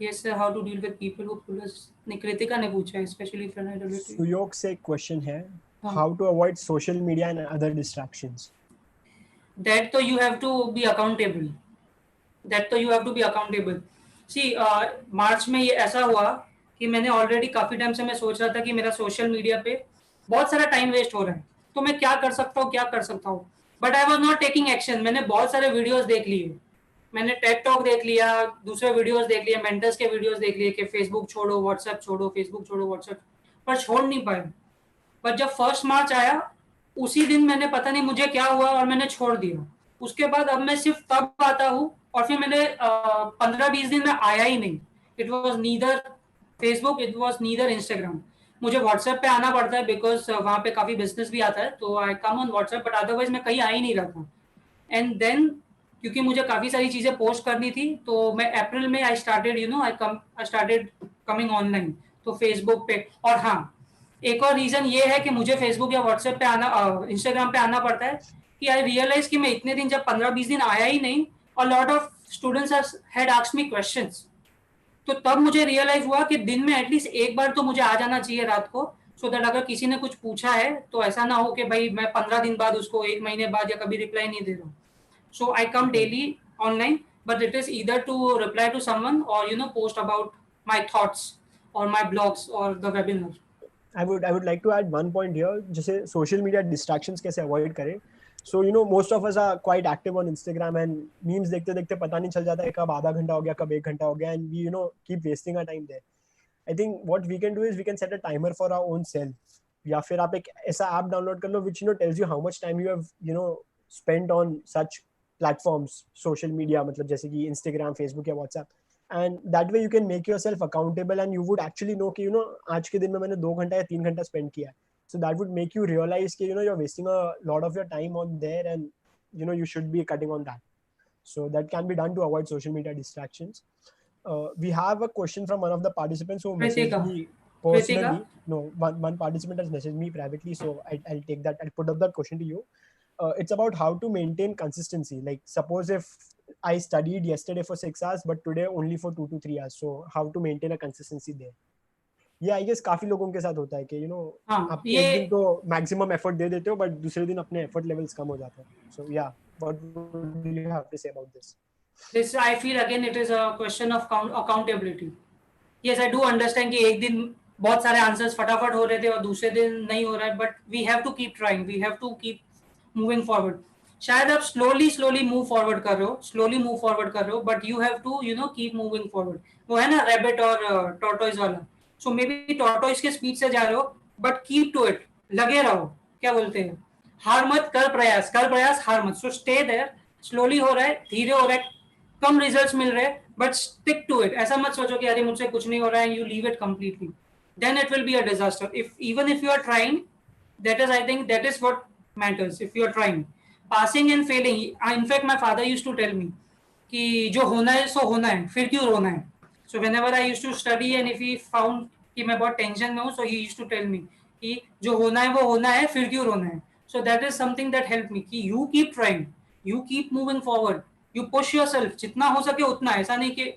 Yes sir, how to deal with people who pull us. नहीं, कृतिका ने पूछा है, especially friend identity. सुयोग से एक क्वेश्चन है, how to avoid social media and other distractions. That तो you have to be accountable. That तो you have to be accountable. See, मार्च में ये ऐसा हुआ कि मैंने ऑलरेडी काफी टाइम से मैं सोच रहा था कि मेरा सोशल मीडिया पे बहुत सारा टाइम वेस्ट हो रहा है, तो मैं क्या कर सकता हूँ. But I was not taking action. मैंने बहुत सारे वीडियोज देख लिए, मैंने टेड टॉक देख लिया, दूसरे वीडियोस देख लिए, मेंटर्स के वीडियोस देख लिए कि फेसबुक छोड़ो, व्हाट्सएप छोड़ो, फेसबुक छोड़ो, व्हाट्सएप, पर छोड़ नहीं पाए. पर जब 1 मार्च आया, उसी दिन मैंने पता नहीं मुझे क्या हुआ और मैंने छोड़ दिया. उसके बाद अब मैं सिर्फ तब आता हूँ, और फिर मैंने 15-20 दिन में आया ही नहीं. It was neither Facebook, it was neither Instagram. मुझे व्हाट्सएप पे आना पड़ता है बिकॉज वहाँ पे काफी बिजनेस भी आता है, तो I come on WhatsApp, but otherwise मैं कहीं आ ही नहीं रहा था. एंड देन क्योंकि मुझे काफी सारी चीजें पोस्ट करनी थी, तो मैं अप्रैल में आई स्टार्टेड कमिंग ऑनलाइन, तो फेसबुक पे. और हाँ, एक और रीजन ये है कि मुझे फेसबुक या व्हाट्सएप पे आना, इंस्टाग्राम पे आना पड़ता है कि आई रियलाइज कि मैं इतने दिन, जब 15-20 दिन आया ही नहीं, और lot of students had asked me questions, तो तब मुझे रियलाइज हुआ कि दिन में एटलीस्ट एक बार तो मुझे आ जाना चाहिए रात को, सो दैट अगर किसी ने कुछ पूछा है तो ऐसा ना हो कि भाई मैं 15 दिन बाद उसको, 1 महीने बाद, या कभी रिप्लाई नहीं दे रहा हूँ. So I come daily online, but it is either to reply to someone or post about my thoughts or my blogs or the webinar. I would like to add one point here. जैसे social media distractions कैसे avoid करें. So most of us are quite active on Instagram and memes देखते देखते पता नहीं चल जाता है कब आधा घंटा हो गया, कब 1 घंटा हो गया, and we keep wasting our time there. I think what we can do is we can set a timer for our own self. या फिर आप एक ऐसा app download कर लो which tells you how much time you have spent on such platforms, social media, मतलब जैसे कि Instagram, Facebook या WhatsApp, and that way you can make yourself accountable and you would actually know कि आज के दिन में मैंने 2 घंटा या 3 घंटा spend किया है. So that would make you realize कि you're wasting a lot of your time on there, and you should be cutting on that. So that can be done to avoid social media distractions. We have a question from one of the participants who messaged me personally. No, one participant has messaged me privately, so I'll take that. I'll put up that question to you. it's about how to maintain consistency. Like suppose if I studied yesterday for 6 hours, but today only for 2 to 3 hours. So how to maintain a consistency there? Yeah, I guess काफी लोगों के साथ होता है कि हाँ आप ये एक दिन तो मैक्सिमम एफर्ट दे देते हो बट दूसरे दिन अपने एफर्ट लेवल्स कम हो जाते हैं. So yeah, what do you have to say about this? This I feel again it is a question of accountability. Yes, I do understand कि एक दिन बहुत सारे आंसर्स फटाफट हो रहे थे और दूसरे दिन नहीं हो रहा है, but we have to keep trying, we have to keep moving forward. शायद आप स्लोली मूव फॉरवर्ड कर रहे हो, स्लोली मूव फॉरवर्ड कर रहे हो, but you have to keep moving forward. वो है ना रैबिट और टॉर्टोइज वाला. सो मे बी टॉर्टोइज के स्पीड से जा रहे हो, बट कीप टू इट, लगे रहो. क्या बोलते हैं, हार मत, कर प्रयास हार मत. So stay there. स्लोली हो रहा है, धीरे हो रहा है, कम रिजल्ट्स मिल रहे हैं, बट स्टिक टू इट. ऐसा मत सोचो कि अरे मुझसे कुछ नहीं हो रहा है, you leave it completely. Then it will be a disaster. Even if you are trying, that is, I think that is what matters. If you are trying, passing and failing, in fact my father used to tell me कि जो होना है सो होना है, फिर क्यों रोना है. So whenever I used to study and if he found कि मैं बहुत टेंशन में हूँ, so he used to tell me कि जो होना है वो होना है, फिर क्यों रोना है. So that is something that helped me कि you keep trying, you keep moving forward, you push yourself जितना हो सके उतना. ऐसा नहीं कि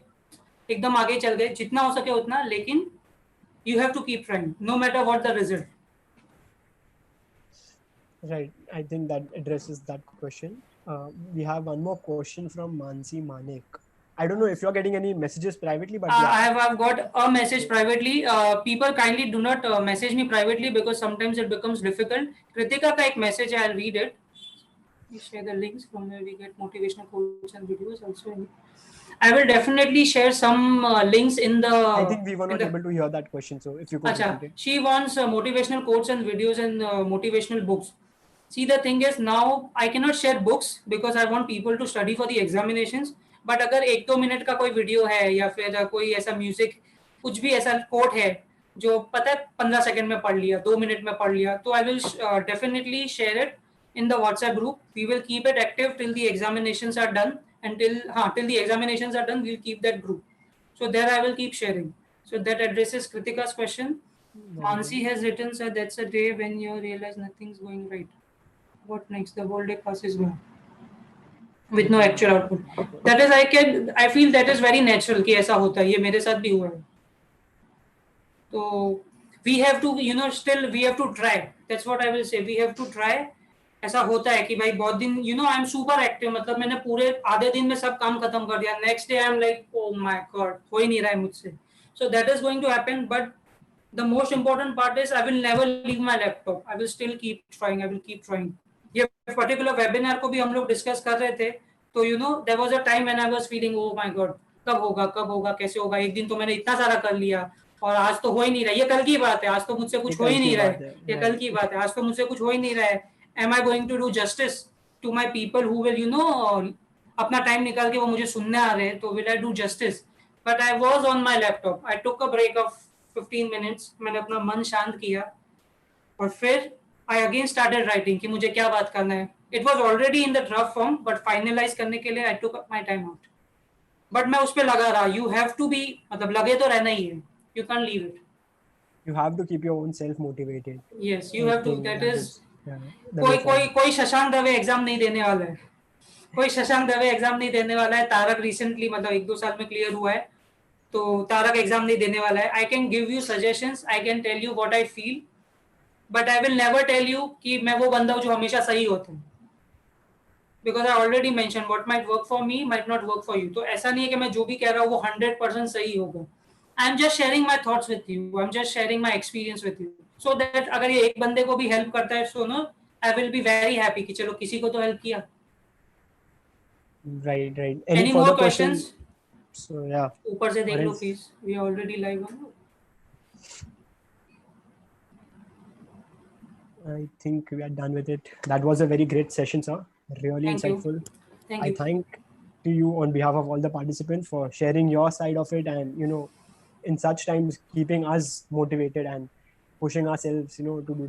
एकदम आगे चल गए, जितना हो सके उतना, लेकिन you have to keep trying no matter what the result. Right. I think that addresses that question. We have one more question from Mansi Manek. I don't know if you're getting any messages privately, but yeah. I've got a message privately. People kindly do not message me privately because sometimes it becomes difficult. Kritika का एक message है, I'll read it. We share the links from where we get motivational quotes and videos also. I will definitely share some links in the. I think we were not able to hear that question, so if you could repeat it. She wants motivational quotes and videos and motivational books. See, the thing is now I cannot share books because I want people to study for the examinations. But अगर 1-2 minute का कोई video है या फिर कोई ऐसा music, कुछ भी ऐसा कोट है जो पता है 15 सेकंड में पढ़ लिया, 2 मिनट में पढ़ लिया, तो I will definitely share it in the WhatsApp group. We will keep it active till the examinations are done, and till the examinations are done, we'll keep that group. So there I will keep sharing. So that addresses Kritika's question. Mansi has written, sir, that's a day when you realize nothing's going right. What next? The whole day passes by with no actual output. That is, I feel that is very natural कि ऐसा होता है. ये मेरे साथ भी हुआ है. तो we have to, still we have to try. That's what I will say. We have to try. ऐसा होता है कि भाई बहुत दिन, I am super active. मतलब मैंने पूरे आधे दिन में सब काम खत्म कर दिया. Next day I am like, oh my god, हो ही नहीं रहा है मुझसे. So that is going to happen. But the most important part is I will never leave my laptop. I will still keep trying. I will keep trying. ये particular webinar को भी हम लोग डिस्कस कर रहे थे, तो there was a time when I was feeling, oh my God, कब होगा कैसे होगा. एक दिन तो मैंने इतना सारा कर लिया और आज तो हो ही नहीं रहा. ये कल की बात है, आज तो मुझसे कुछ हो ही नहीं रहा है. ये कल की बात है, आज तो मुझसे कुछ हो ही नहीं रहा है. Am I going to do justice to my people who will अपना टाइम निकाल के वो मुझे सुनने आ रहे हैं, तो will I do justice. But I was on my laptop. I took a break of 15 minutes. मैंने अपना मन शांत किया और फिर I again started writing कि मुझे क्या बात करना है. It was already in the rough form, but finalize करने के लिए I took my time out. But मैं उस पे लगा रहा. You have to be, मतलब लगे तो रहना ही है. You can't leave it. You have to keep your own self motivated. Yes, you have to. That is. कोई कोई शशांक दवे एग्जाम नहीं देने वाला है. कोई शशांक दवे एग्जाम नहीं देने वाला है. तारक रिसेंटली मतलब 1-2 साल में क्लियर हुआ है, तो तारक एग्जाम नहीं देने वाला है. I can give you suggestions. I can tell you what I feel. But I will never tell you कि मैं वो बंदा हूँ जो हमेशा सही होता है. Because I already mentioned what might work for me might not work for you. तो ऐसा नहीं है कि मैं जो भी कह रहा हूँ वो 100% सही होगा. I'm just sharing my thoughts with you. I'm just sharing my experience with you. So that अगर ये एक बंदे को भी help करता है, so I will be very happy कि चलो किसी को तो help किया. Right. Any more questions? So yeah. ऊपर से देख लो please. We are already live on. I think we are done with it. That was a very great session, sir. Really insightful. Thank you. I thank to you on behalf of all the participants for sharing your side of it, and in such times keeping us motivated and pushing ourselves to do the